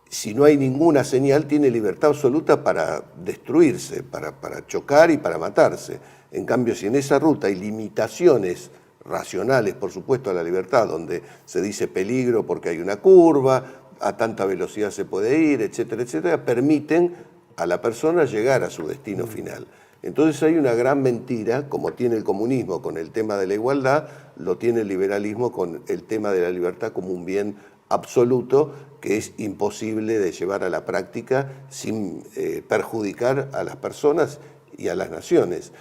si no hay ninguna señal, tiene libertad absoluta para destruirse, para chocar y para matarse. En cambio, si en esa ruta hay limitaciones racionales, por supuesto, a la libertad, donde se dice peligro porque hay una curva, a tanta velocidad se puede ir, etcétera, etcétera, permiten a la persona llegar a su destino final. Entonces hay una gran mentira, como tiene el comunismo con el tema de la igualdad, lo tiene el liberalismo con el tema de la libertad como un bien absoluto que es imposible de llevar a la práctica sin perjudicar a las personas y a las naciones.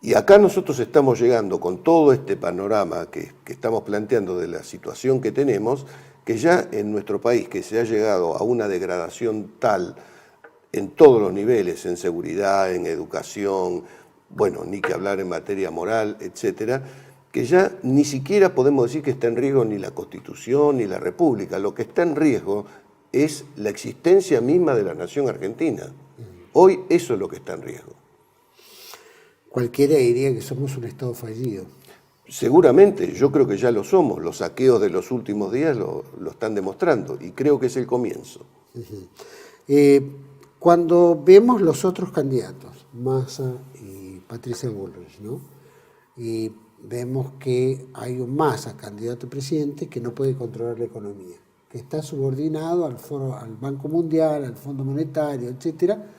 Y acá nosotros estamos llegando con todo este panorama que estamos planteando de la situación que tenemos, que ya en nuestro país, que se ha llegado a una degradación tal en todos los niveles, en seguridad, en educación, bueno, ni que hablar en materia moral, etcétera, que ya ni siquiera podemos decir que está en riesgo ni la Constitución ni la República. Lo que está en riesgo es la existencia misma de la nación argentina. Hoy eso es lo que está en riesgo. Cualquiera diría que somos un Estado fallido. Seguramente, yo creo que ya lo somos. Los saqueos de los últimos días lo están demostrando y creo que es el comienzo. Cuando vemos los otros candidatos, Massa y Patricia Bullrich, ¿no? Y vemos que hay un Massa, candidato a presidente, que no puede controlar la economía, que está subordinado al Banco Mundial, al Fondo Monetario, etcétera,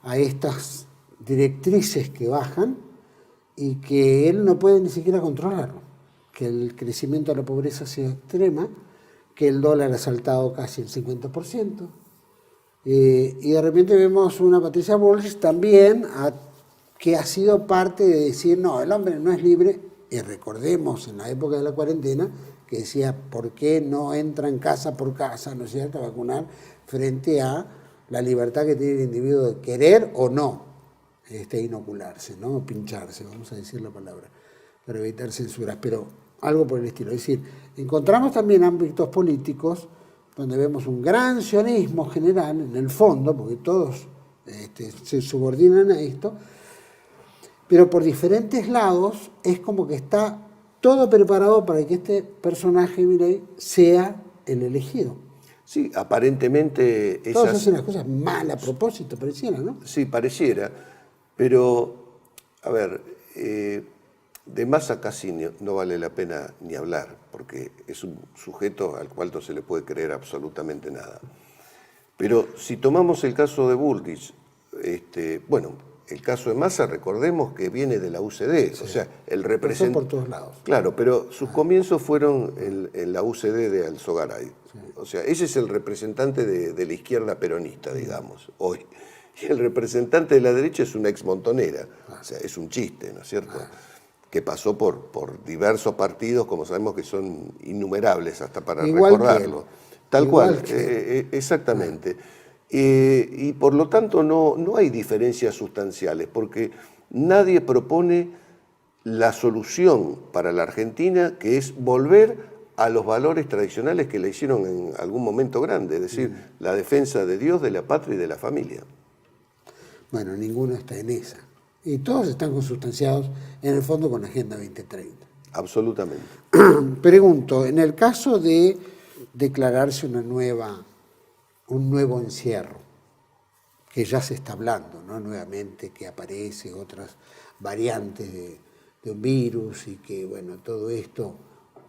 a estas directrices que bajan y que él no puede ni siquiera controlarlo, que el crecimiento de la pobreza ha sido extrema, que el dólar ha saltado casi el 50%, y de repente vemos una Patricia Bullrich también que ha sido parte de decir, no, el hombre no es libre, y recordemos en la época de la cuarentena, que decía, ¿por qué no entran casa por casa, ¿no es cierto?, a vacunar, frente a la libertad que tiene el individuo de querer o no inocularse, ¿no?, pincharse, vamos a decir la palabra, para evitar censuras, pero algo por el estilo. Es decir, encontramos también ámbitos políticos donde vemos un gran sionismo general, en el fondo, porque todos se subordinan a esto, pero por diferentes lados es como que está todo preparado para que este personaje, Milei, sea el elegido. Sí, aparentemente... Todos hacen las cosas mal a propósito, pareciera, ¿no? Sí, pareciera, pero, a ver, de Massa casi no vale la pena ni hablar, porque es un sujeto al cual no se le puede creer absolutamente nada. Pero si tomamos el caso de Bullrich, bueno, el caso de Massa, recordemos que viene de la UCD, o sea, el representante... por todos lados. Claro, pero sus comienzos fueron en la UCD de Alzogaray. O sea, ese es el representante de la izquierda peronista, digamos, hoy. Y el representante de la derecha es una ex montonera, o sea, es un chiste, ¿no es cierto? Que pasó por diversos partidos, como sabemos que son innumerables hasta para Igual recordarlo. Tal Igual cual, exactamente. Y por lo tanto no hay diferencias sustanciales, porque nadie propone la solución para la Argentina, que es volver a los valores tradicionales que la hicieron en algún momento grande, es decir, la defensa de Dios, de la patria y de la familia. Bueno, ninguno está en esa. Y todos están consustanciados, en el fondo, con la Agenda 2030. Absolutamente. Pregunto, en el caso de declararse un nuevo encierro, que ya se está hablando, ¿no? Nuevamente, que aparecen otras variantes de un virus y que, bueno, todo esto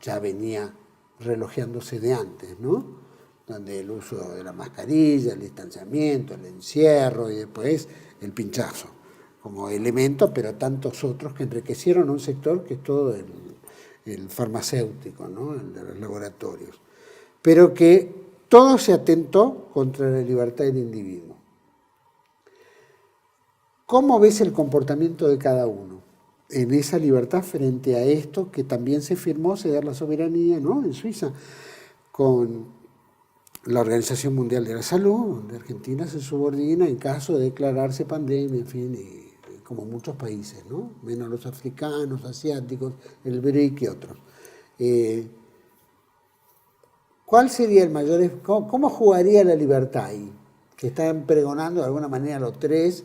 ya venía relojeándose de antes, ¿no? Donde el uso de la mascarilla, el distanciamiento, el encierro y después el pinchazo como elemento, pero tantos otros que enriquecieron a un sector que es todo el farmacéutico, ¿no? El de los laboratorios. Pero que todo se atentó contra la libertad del individuo. ¿Cómo ves el comportamiento de cada uno en esa libertad frente a esto que también se firmó ceder la soberanía, ¿no? En Suiza, con la Organización Mundial de la Salud, donde Argentina se subordina en caso de declararse pandemia, en fin, y como muchos países, ¿no? Menos los africanos, asiáticos, el BRIC y otros. ¿Cuál sería el mayor... ¿Cómo jugaría la libertad ahí? Que están pregonando de alguna manera los tres,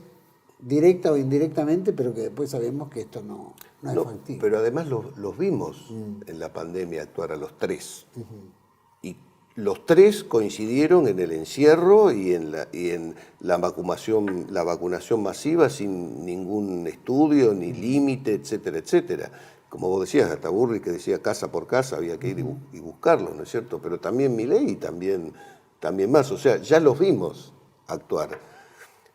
directa o indirectamente, pero que después sabemos que esto no es factible. Pero además los vimos en la pandemia actuar a los tres. Y los tres coincidieron en el encierro y en la vacunación masiva sin ningún estudio, ni límite, etcétera, etcétera. Como vos decías, hasta Burri, que decía casa por casa, había que ir y buscarlo, ¿no es cierto? Pero también Milei y también más. O sea, ya los vimos actuar.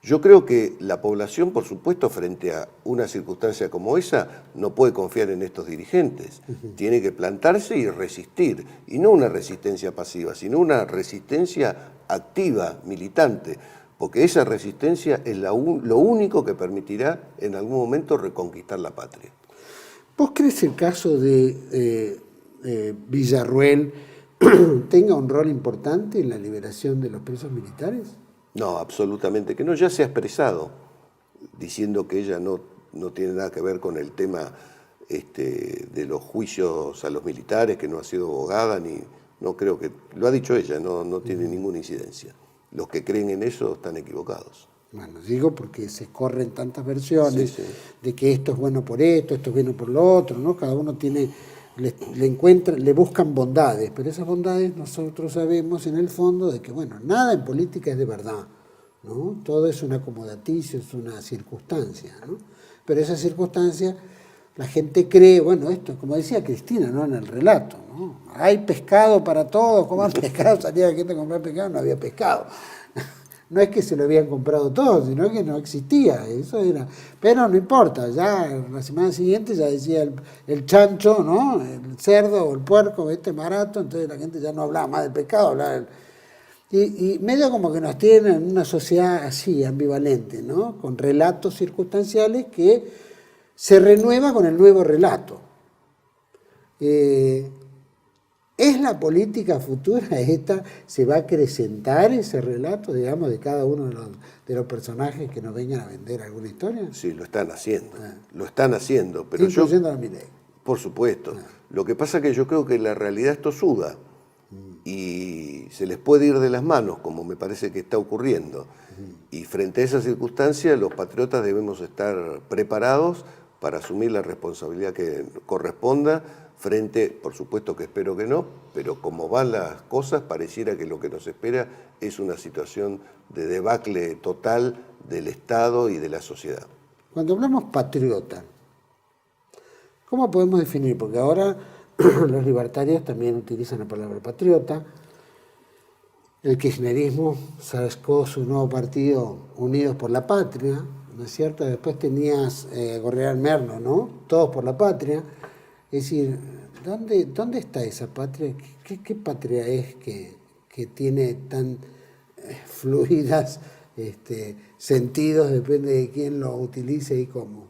Yo creo que la población, por supuesto, frente a una circunstancia como esa, no puede confiar en estos dirigentes. Tiene que plantarse y resistir. Y no una resistencia pasiva, sino una resistencia activa, militante. Porque esa resistencia es lo único que permitirá en algún momento reconquistar la patria. ¿Vos crees el caso de Villarruel tenga un rol importante en la liberación de los presos militares? No, absolutamente que no. Ya se ha expresado diciendo que ella no tiene nada que ver con el tema de los juicios a los militares, que no ha sido abogada, no creo que... Lo ha dicho ella, no tiene ninguna incidencia. Los que creen en eso están equivocados. Bueno, digo porque se corren tantas versiones de que esto es bueno por esto es bueno por lo otro, ¿no? Cada uno tiene... le buscan bondades, pero esas bondades nosotros sabemos en el fondo de que, bueno, nada en política es de verdad, ¿no? Todo es un acomodaticio, es una circunstancia, ¿no? Pero esa circunstancia, la gente cree, bueno, esto, como decía Cristina, ¿no? En el relato, ¿no? Hay pescado para todos, coman pescado, salía la gente a comprar pescado, no había pescado. No es que se lo habían comprado todos, sino que no existía, eso era. Pero no importa, ya la semana siguiente ya decía el chancho, ¿no? El cerdo o el puerco, barato, entonces la gente ya no hablaba más del pescado, hablaba y medio como que nos tienen en una sociedad así, ambivalente, ¿no? Con relatos circunstanciales que se renueva con el nuevo relato. ¿Es la política futura esta? ¿Se va a acrecentar ese relato, digamos, de cada uno de los personajes que nos vengan a vender alguna historia? Sí, lo están haciendo. Lo están haciendo. Pero incluyendo a Milei. Por supuesto. Lo que pasa es que yo creo que la realidad es tosuda y se les puede ir de las manos, como me parece que está ocurriendo. Y frente a esa circunstancia, los patriotas debemos estar preparados para asumir la responsabilidad que corresponda frente, por supuesto que espero que no, pero como van las cosas, pareciera que lo que nos espera es una situación de debacle total del Estado y de la sociedad. Cuando hablamos patriota, ¿cómo podemos definir? Porque ahora los libertarios también utilizan la palabra patriota. El kirchnerismo sacó su nuevo partido Unidos por la Patria, ¿no es cierto? Después tenías Gorriarán Merno, ¿no? Todos por la patria. Es decir, ¿dónde está esa patria? ¿Qué patria es que tiene tan fluidas sentidos? Depende de quién lo utilice y cómo.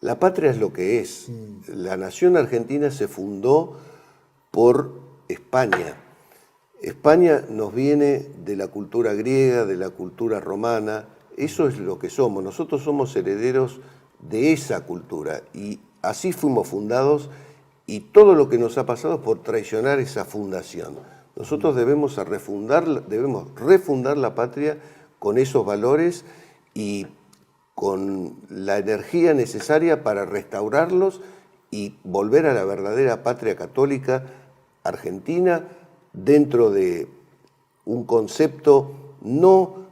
La patria es lo que es. La nación argentina se fundó por España. España nos viene de la cultura griega, de la cultura romana. Eso es lo que somos. Nosotros somos herederos de esa cultura y así fuimos fundados, y todo lo que nos ha pasado es por traicionar esa fundación. Nosotros debemos refundar la patria con esos valores y con la energía necesaria para restaurarlos y volver a la verdadera patria católica argentina dentro de un concepto no,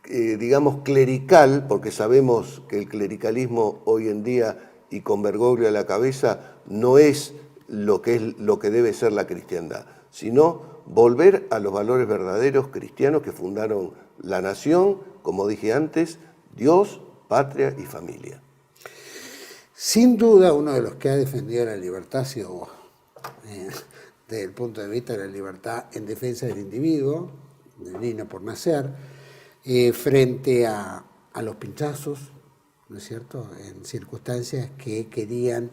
digamos, clerical, porque sabemos que el clericalismo hoy en día, y con Bergoglio a la cabeza, no es lo que debe ser la cristiandad, sino volver a los valores verdaderos cristianos que fundaron la nación, como dije antes, Dios, patria y familia. Sin duda, uno de los que ha defendido la libertad ha sido vos, desde el punto de vista de la libertad en defensa del individuo, del niño por nacer, frente a los pinchazos, ¿no es cierto?, en circunstancias que querían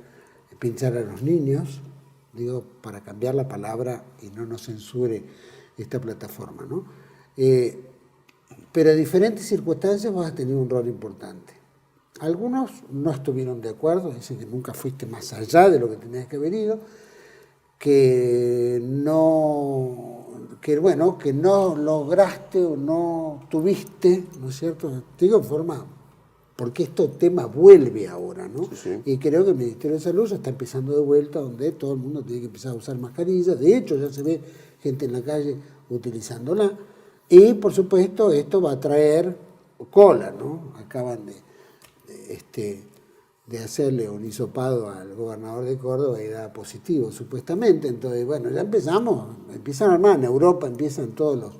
pinchar a los niños, digo, para cambiar la palabra y no nos censure esta plataforma, ¿no? Pero en diferentes circunstancias vas a tener un rol importante. Algunos no estuvieron de acuerdo, dicen que nunca fuiste más allá de lo que tenías que haber ido, que no lograste o no tuviste, ¿no es cierto? Digo en forma, porque este tema vuelve ahora, ¿no? Sí, sí. Y creo que el Ministerio de Salud ya está empezando de vuelta, donde todo el mundo tiene que empezar a usar mascarillas. De hecho, ya se ve gente en la calle utilizándola. Y, por supuesto, esto va a traer cola, ¿no? Acaban de hacerle un hisopado al gobernador de Córdoba y da positivo, supuestamente. Entonces, bueno, ya empiezan a armar. En Europa empiezan todos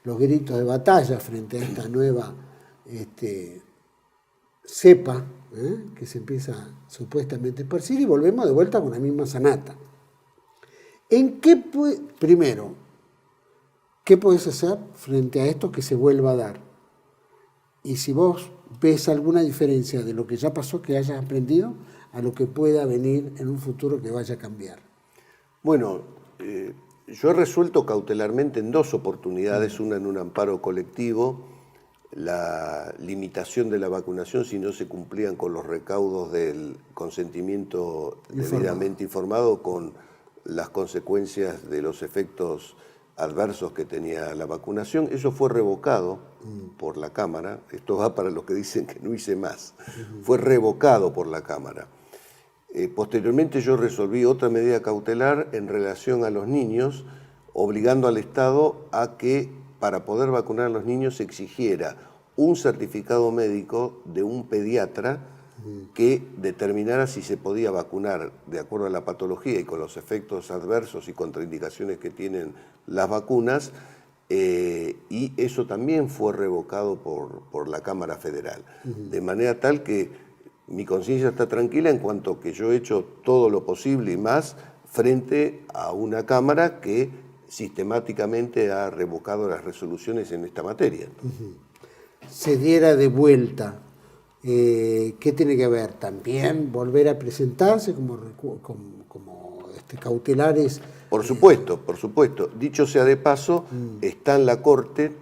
los gritos de batalla frente a esta nueva cepa, que se empieza supuestamente a esparcir, y volvemos de vuelta con la misma sanata. Primero, ¿qué puedes hacer frente a esto que se vuelva a dar? Y si vos ves alguna diferencia de lo que ya pasó, que hayas aprendido, a lo que pueda venir en un futuro que vaya a cambiar. Bueno, yo he resuelto cautelarmente en 2 oportunidades, una en un amparo colectivo, la limitación de la vacunación si no se cumplían con los recaudos del consentimiento debidamente informado, con las consecuencias de los efectos adversos que tenía la vacunación. Eso fue revocado por la Cámara. Esto va para los que dicen que no hice más. Fue revocado por la Cámara. Posteriormente yo resolví otra medida cautelar en relación a los niños, obligando al Estado a que para poder vacunar a los niños se exigiera un certificado médico de un pediatra que determinara si se podía vacunar de acuerdo a la patología y con los efectos adversos y contraindicaciones que tienen las vacunas, y eso también fue revocado por la Cámara Federal. De manera tal que mi conciencia está tranquila en cuanto que yo he hecho todo lo posible y más frente a una Cámara que sistemáticamente ha revocado las resoluciones en esta materia. Se diera de vuelta, ¿qué tiene que ver? También volver a presentarse como cautelares. Por supuesto, por supuesto. Dicho sea de paso, está en la Corte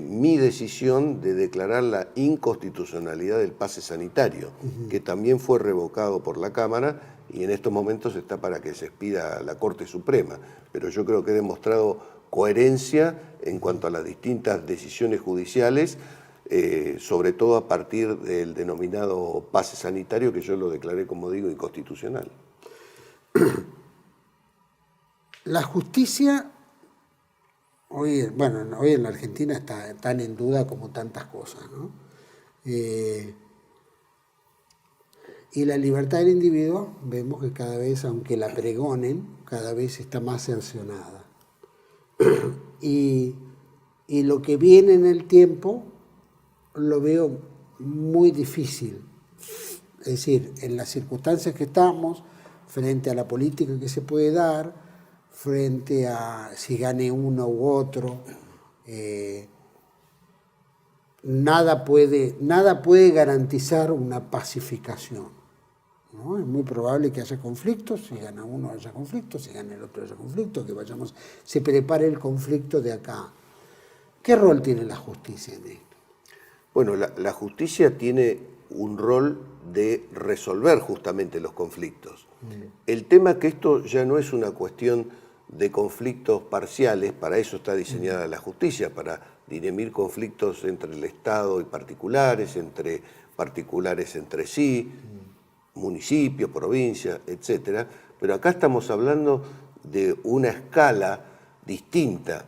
mi decisión de declarar la inconstitucionalidad del pase sanitario, que también fue revocado por la Cámara y en estos momentos está para que se expida la Corte Suprema. Pero yo creo que he demostrado coherencia en cuanto a las distintas decisiones judiciales, sobre todo a partir del denominado pase sanitario, que yo lo declaré, como digo, inconstitucional. La justicia, hoy en la Argentina está tan en duda como tantas cosas, ¿no? Y la libertad del individuo, vemos que cada vez, aunque la pregonen, cada vez está más cercenada. Y lo que viene en el tiempo, lo veo muy difícil. Es decir, en las circunstancias que estamos, frente a la política que se puede dar, frente a si gane uno u otro, nada puede garantizar una pacificación, ¿no? Es muy probable que haya conflictos, si gana uno haya conflictos, si gana el otro haya conflictos, se prepare el conflicto de acá. ¿Qué rol tiene la justicia en esto? Bueno, la justicia tiene un rol de resolver justamente los conflictos. El tema es que esto ya no es una cuestión de conflictos parciales, para eso está diseñada la justicia, para dirimir conflictos entre el Estado y particulares, entre particulares entre sí, municipios, provincias, etc. Pero acá estamos hablando de una escala distinta.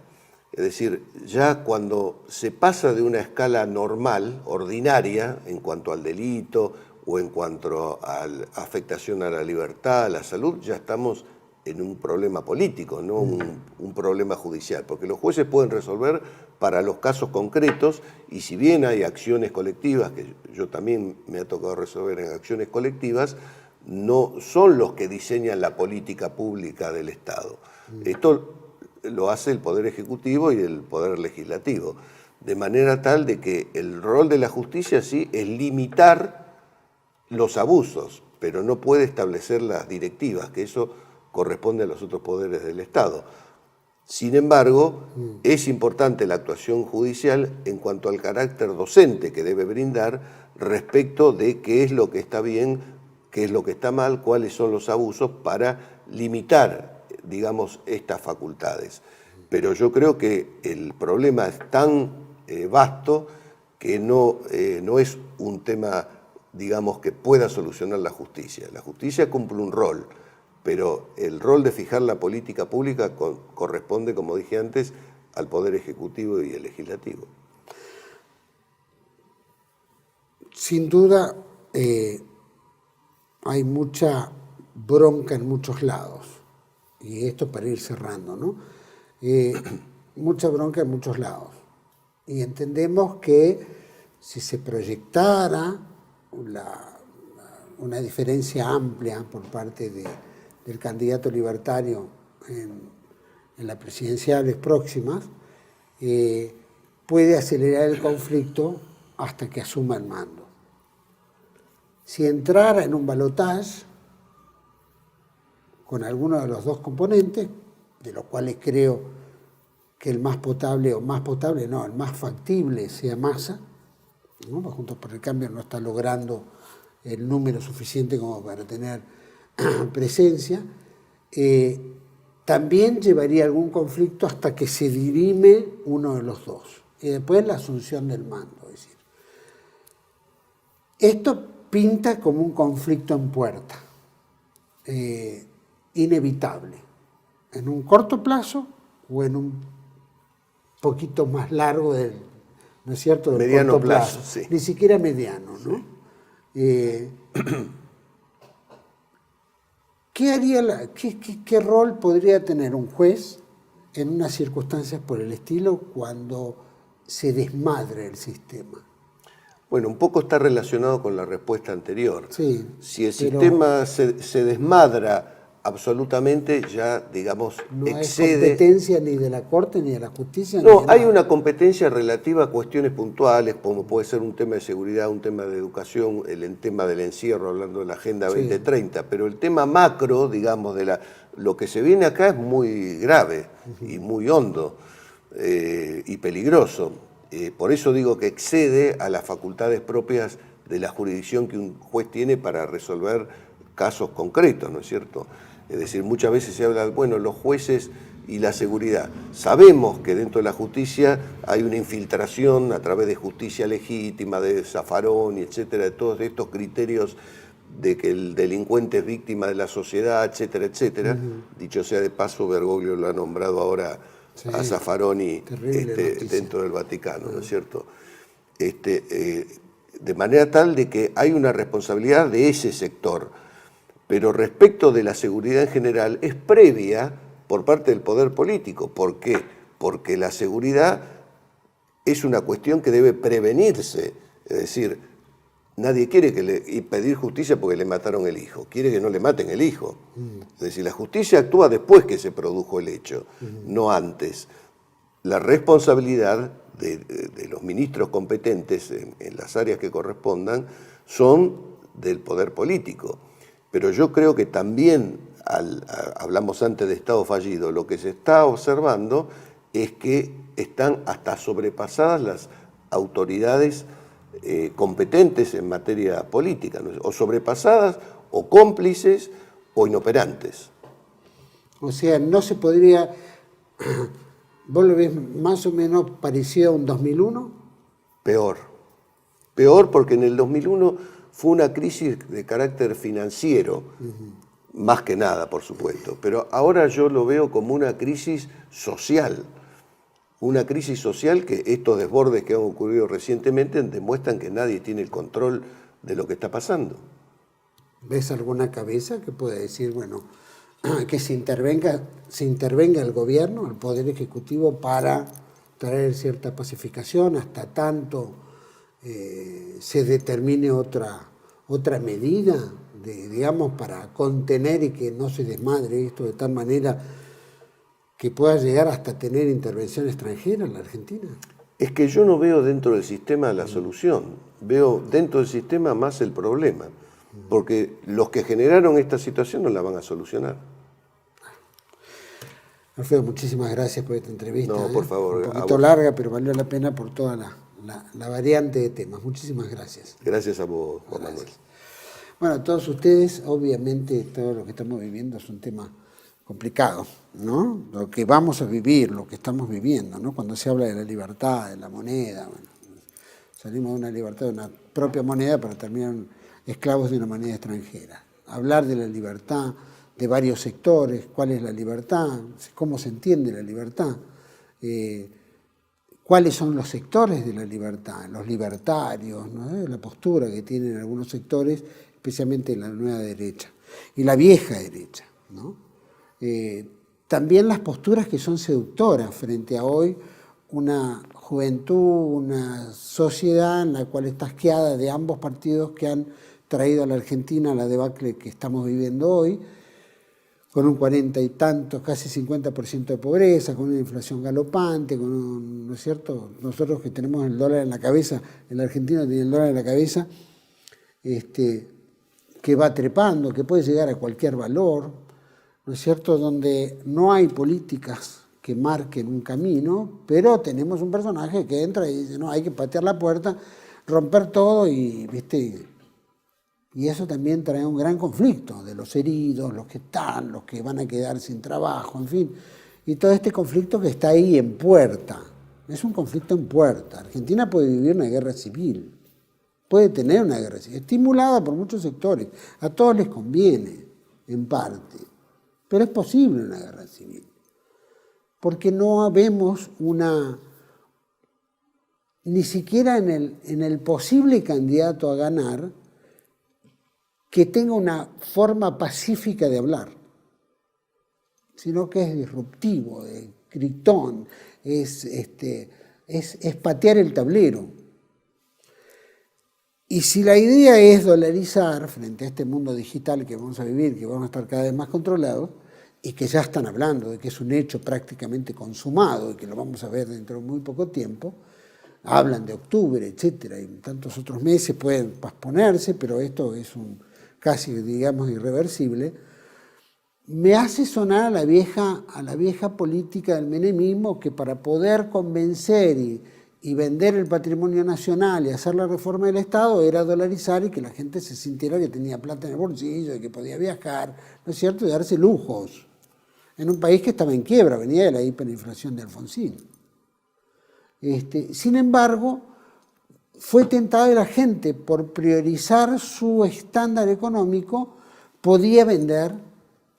Es decir, ya cuando se pasa de una escala normal, ordinaria, en cuanto al delito o en cuanto a la afectación a la libertad, a la salud, ya estamos en un problema político, no un problema judicial, porque los jueces pueden resolver para los casos concretos, y si bien hay acciones colectivas, que yo también me ha tocado resolver en acciones colectivas, no son los que diseñan la política pública del Estado. Esto lo hace el Poder Ejecutivo y el Poder Legislativo, de manera tal de que el rol de la justicia sí es limitar los abusos, pero no puede establecer las directivas, que eso corresponde a los otros poderes del Estado. Sin embargo, es importante la actuación judicial en cuanto al carácter docente que debe brindar respecto de qué es lo que está bien, qué es lo que está mal, cuáles son los abusos para limitar, digamos, estas facultades. Pero yo creo que el problema es tan vasto que no es un tema, digamos, que pueda solucionar la justicia. La justicia cumple un rol, pero el rol de fijar la política pública corresponde, como dije antes, al Poder Ejecutivo y el Legislativo. Sin duda, hay mucha bronca en muchos lados, y esto para ir cerrando, ¿no? Mucha bronca en muchos lados, y entendemos que si se proyectara una diferencia amplia por parte del candidato libertario en las presidenciales próximas, puede acelerar el conflicto hasta que asuma el mando. Si entrara en un balotaje con alguno de los dos componentes, de los cuales creo que el más potable, el más factible sea Massa, ¿no? Pues Juntos por el Cambio no está logrando el número suficiente como para tener presencia, también llevaría algún conflicto hasta que se dirime uno de los dos, y después la asunción del mando. Es decir, esto pinta como un conflicto en puerta, inevitable, en un corto plazo o en un poquito más largo ¿no es cierto?, del mediano corto plazo, plazo. sí. Ni siquiera mediano, ¿no? Sí. ¿Qué rol podría tener un juez en unas circunstancias por el estilo cuando se desmadre el sistema? Bueno, un poco está relacionado con la respuesta anterior. Sí, si el sistema se desmadra absolutamente, ya, digamos, no excede... No hay competencia ni de la Corte ni de la Justicia. No, hay una competencia relativa a cuestiones puntuales, como puede ser un tema de seguridad, un tema de educación, el tema del encierro, hablando de la Agenda 2030, pero el tema macro, digamos, lo que se viene acá es muy grave y muy hondo y peligroso. Por eso digo que excede a las facultades propias de la jurisdicción que un juez tiene para resolver casos concretos, ¿no es cierto? Es decir, muchas veces se habla, bueno, los jueces y la seguridad. Sabemos que dentro de la justicia hay una infiltración a través de justicia legítima, de Zaffaroni, etcétera, de todos estos criterios de que el delincuente es víctima de la sociedad, etcétera, etcétera. Dicho sea de paso, Bergoglio lo ha nombrado ahora a Zaffaroni dentro del Vaticano, ¿no es cierto? De manera tal de que hay una responsabilidad de ese sector, pero respecto de la seguridad en general es previa por parte del poder político. ¿Por qué? Porque la seguridad es una cuestión que debe prevenirse, es decir, nadie quiere y pedir justicia porque le mataron el hijo, quiere que no le maten el hijo. Es decir, la justicia actúa después que se produjo el hecho, no antes. La responsabilidad de los ministros competentes en las áreas que correspondan son del poder político. Pero yo creo que también, hablamos antes de Estado fallido, lo que se está observando es que están hasta sobrepasadas las autoridades competentes en materia política, ¿no? O sobrepasadas, o cómplices, o inoperantes. O sea, no se podría... ¿Vos lo ves más o menos parecido a un 2001? Peor. Peor porque en el 2001 fue una crisis de carácter financiero, más que nada, por supuesto. Pero ahora yo lo veo como una crisis social. Una crisis social que estos desbordes que han ocurrido recientemente demuestran que nadie tiene el control de lo que está pasando. ¿Ves alguna cabeza que pueda decir, bueno, que se intervenga el gobierno, el Poder Ejecutivo, para traer cierta pacificación hasta tanto se determine otra medida, digamos, para contener y que no se desmadre esto de tal manera que pueda llegar hasta tener intervención extranjera en la Argentina? Es que yo no veo dentro del sistema la solución, veo dentro del sistema más el problema, porque los que generaron esta situación no la van a solucionar. Alfredo, muchísimas gracias por esta entrevista. No, por favor. Un poquito larga, pero valió la pena por toda la variante de temas. Muchísimas gracias. Gracias a vos, Juan Manuel. Bueno, a todos ustedes, obviamente todo lo que estamos viviendo es un tema complicado, ¿no? Lo que vamos a vivir, lo que estamos viviendo, ¿no? Cuando se habla de la libertad, de la moneda, bueno, salimos de una libertad de una propia moneda para terminar esclavos de una moneda extranjera. Hablar de la libertad de varios sectores, cuál es la libertad, cómo se entiende la libertad, cuáles son los sectores de la libertad, los libertarios, ¿no? La postura que tienen algunos sectores, especialmente la nueva derecha y la vieja derecha, ¿no? También las posturas que son seductoras frente a hoy una juventud, una sociedad en la cual está asqueada de ambos partidos que han traído a la Argentina a la debacle que estamos viviendo hoy, con un 40 y tantos, casi 50% de pobreza, con una inflación galopante, con un, ¿no es cierto? Nosotros que tenemos el dólar en la cabeza, el argentino tiene el dólar en la cabeza, que va trepando, que puede llegar a cualquier valor, ¿no es cierto?, donde no hay políticas que marquen un camino, pero tenemos un personaje que entra y dice, no, hay que patear la puerta, romper todo y, ¿viste? Y eso también trae un gran conflicto de los heridos, los que están, los que van a quedar sin trabajo, en fin. Y todo este conflicto que está ahí en puerta, es un conflicto en puerta. Argentina puede vivir una guerra civil, puede tener una guerra civil, estimulada por muchos sectores, a todos les conviene, en parte. Pero es posible una guerra civil, porque no vemos ni siquiera en el posible candidato a ganar, que tenga una forma pacífica de hablar, sino que es disruptivo, es gritón, es patear el tablero. Y si la idea es dolarizar frente a este mundo digital que vamos a vivir, que vamos a estar cada vez más controlados, y que ya están hablando de que es un hecho prácticamente consumado y que lo vamos a ver dentro de muy poco tiempo, hablan de octubre, etcétera, y tantos otros meses pueden posponerse, pero esto es casi, digamos, irreversible, me hace sonar a la vieja política del menemismo, que para poder convencer y vender el patrimonio nacional y hacer la reforma del Estado era dolarizar y que la gente se sintiera que tenía plata en el bolsillo y que podía viajar, ¿no es cierto?, y darse lujos en un país que estaba en quiebra, venía de la hiperinflación de Alfonsín. Sin embargo, fue tentada la gente, por priorizar su estándar económico, podía vender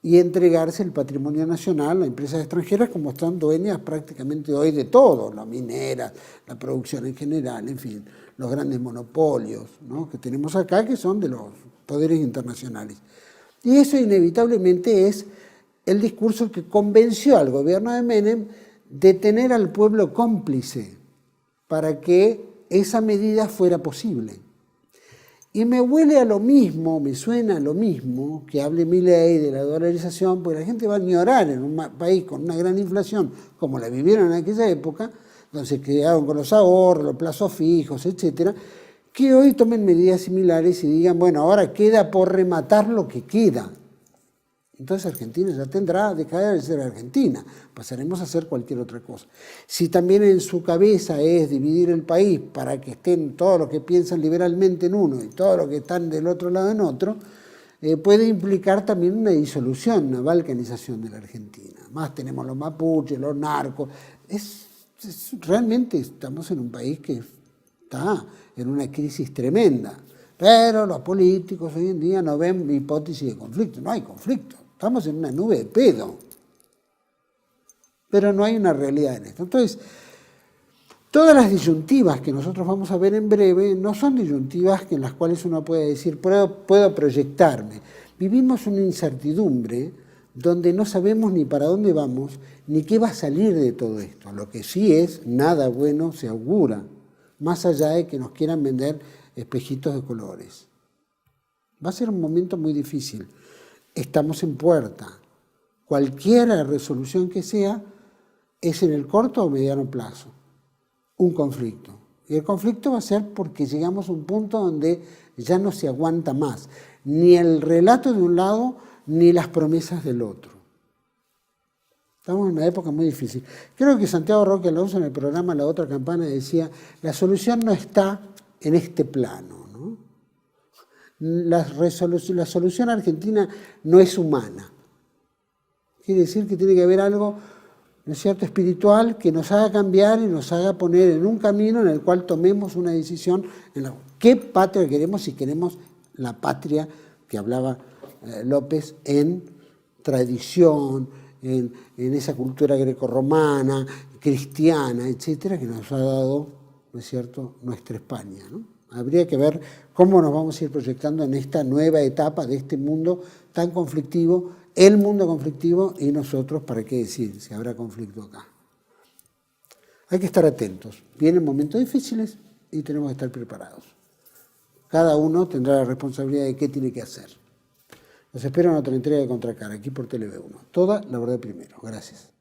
y entregarse el patrimonio nacional a empresas extranjeras, como están dueñas prácticamente hoy de todo, la minera, la producción en general, en fin, los grandes monopolios, ¿no?, que tenemos acá, que son de los poderes internacionales. Y eso inevitablemente es el discurso que convenció al gobierno de Menem de tener al pueblo cómplice para que esa medida fuera posible. Y me huele a lo mismo, me suena a lo mismo que hable Milei de la dolarización, porque la gente va a ignorar en un país con una gran inflación, como la vivieron en aquella época, donde se quedaron con los ahorros, los plazos fijos, etcétera, que hoy tomen medidas similares y digan, bueno, ahora queda por rematar lo que queda. Entonces Argentina ya tendrá, dejará de ser Argentina, pasaremos a hacer cualquier otra cosa. Si también en su cabeza es dividir el país para que estén todos los que piensan liberalmente en uno y todos los que están del otro lado en otro, puede implicar también una disolución, una balcanización de la Argentina. Más tenemos los mapuches, los narcos. Realmente estamos en un país que está en una crisis tremenda. Pero los políticos hoy en día no ven hipótesis de conflicto. No hay conflicto. Estamos en una nube de pedo. Pero no hay una realidad en esto. Entonces, todas las disyuntivas que nosotros vamos a ver en breve no son disyuntivas en las cuales uno puede decir, puedo proyectarme. Vivimos una incertidumbre donde no sabemos ni para dónde vamos, ni qué va a salir de todo esto. Lo que sí es, nada bueno se augura, más allá de que nos quieran vender espejitos de colores. Va a ser un momento muy difícil. Estamos en puerta. Cualquier resolución que sea es en el corto o mediano plazo un conflicto. Y el conflicto va a ser porque llegamos a un punto donde ya no se aguanta más, ni el relato de un lado, ni las promesas del otro. Estamos en una época muy difícil. Creo que Santiago Roque Alonso en el programa La Otra Campana decía, la solución no está en este plano, ¿no? La solución argentina no es humana. Quiere decir que tiene que haber algo, ¿no es cierto?, espiritual que nos haga cambiar y nos haga poner en un camino en el cual tomemos una decisión en qué patria queremos, si queremos la patria que hablaba López en tradición, en esa cultura grecorromana, cristiana, etcétera, que nos ha dado, ¿no es cierto?, nuestra España, ¿no? Habría que ver cómo nos vamos a ir proyectando en esta nueva etapa de este mundo tan conflictivo, el mundo conflictivo, y nosotros, ¿para qué decir si habrá conflicto acá? Hay que estar atentos. Vienen momentos difíciles y tenemos que estar preparados. Cada uno tendrá la responsabilidad de qué tiene que hacer. Los espero en otra entrega de Contracara, aquí por Tele 1. Toda la verdad primero. Gracias.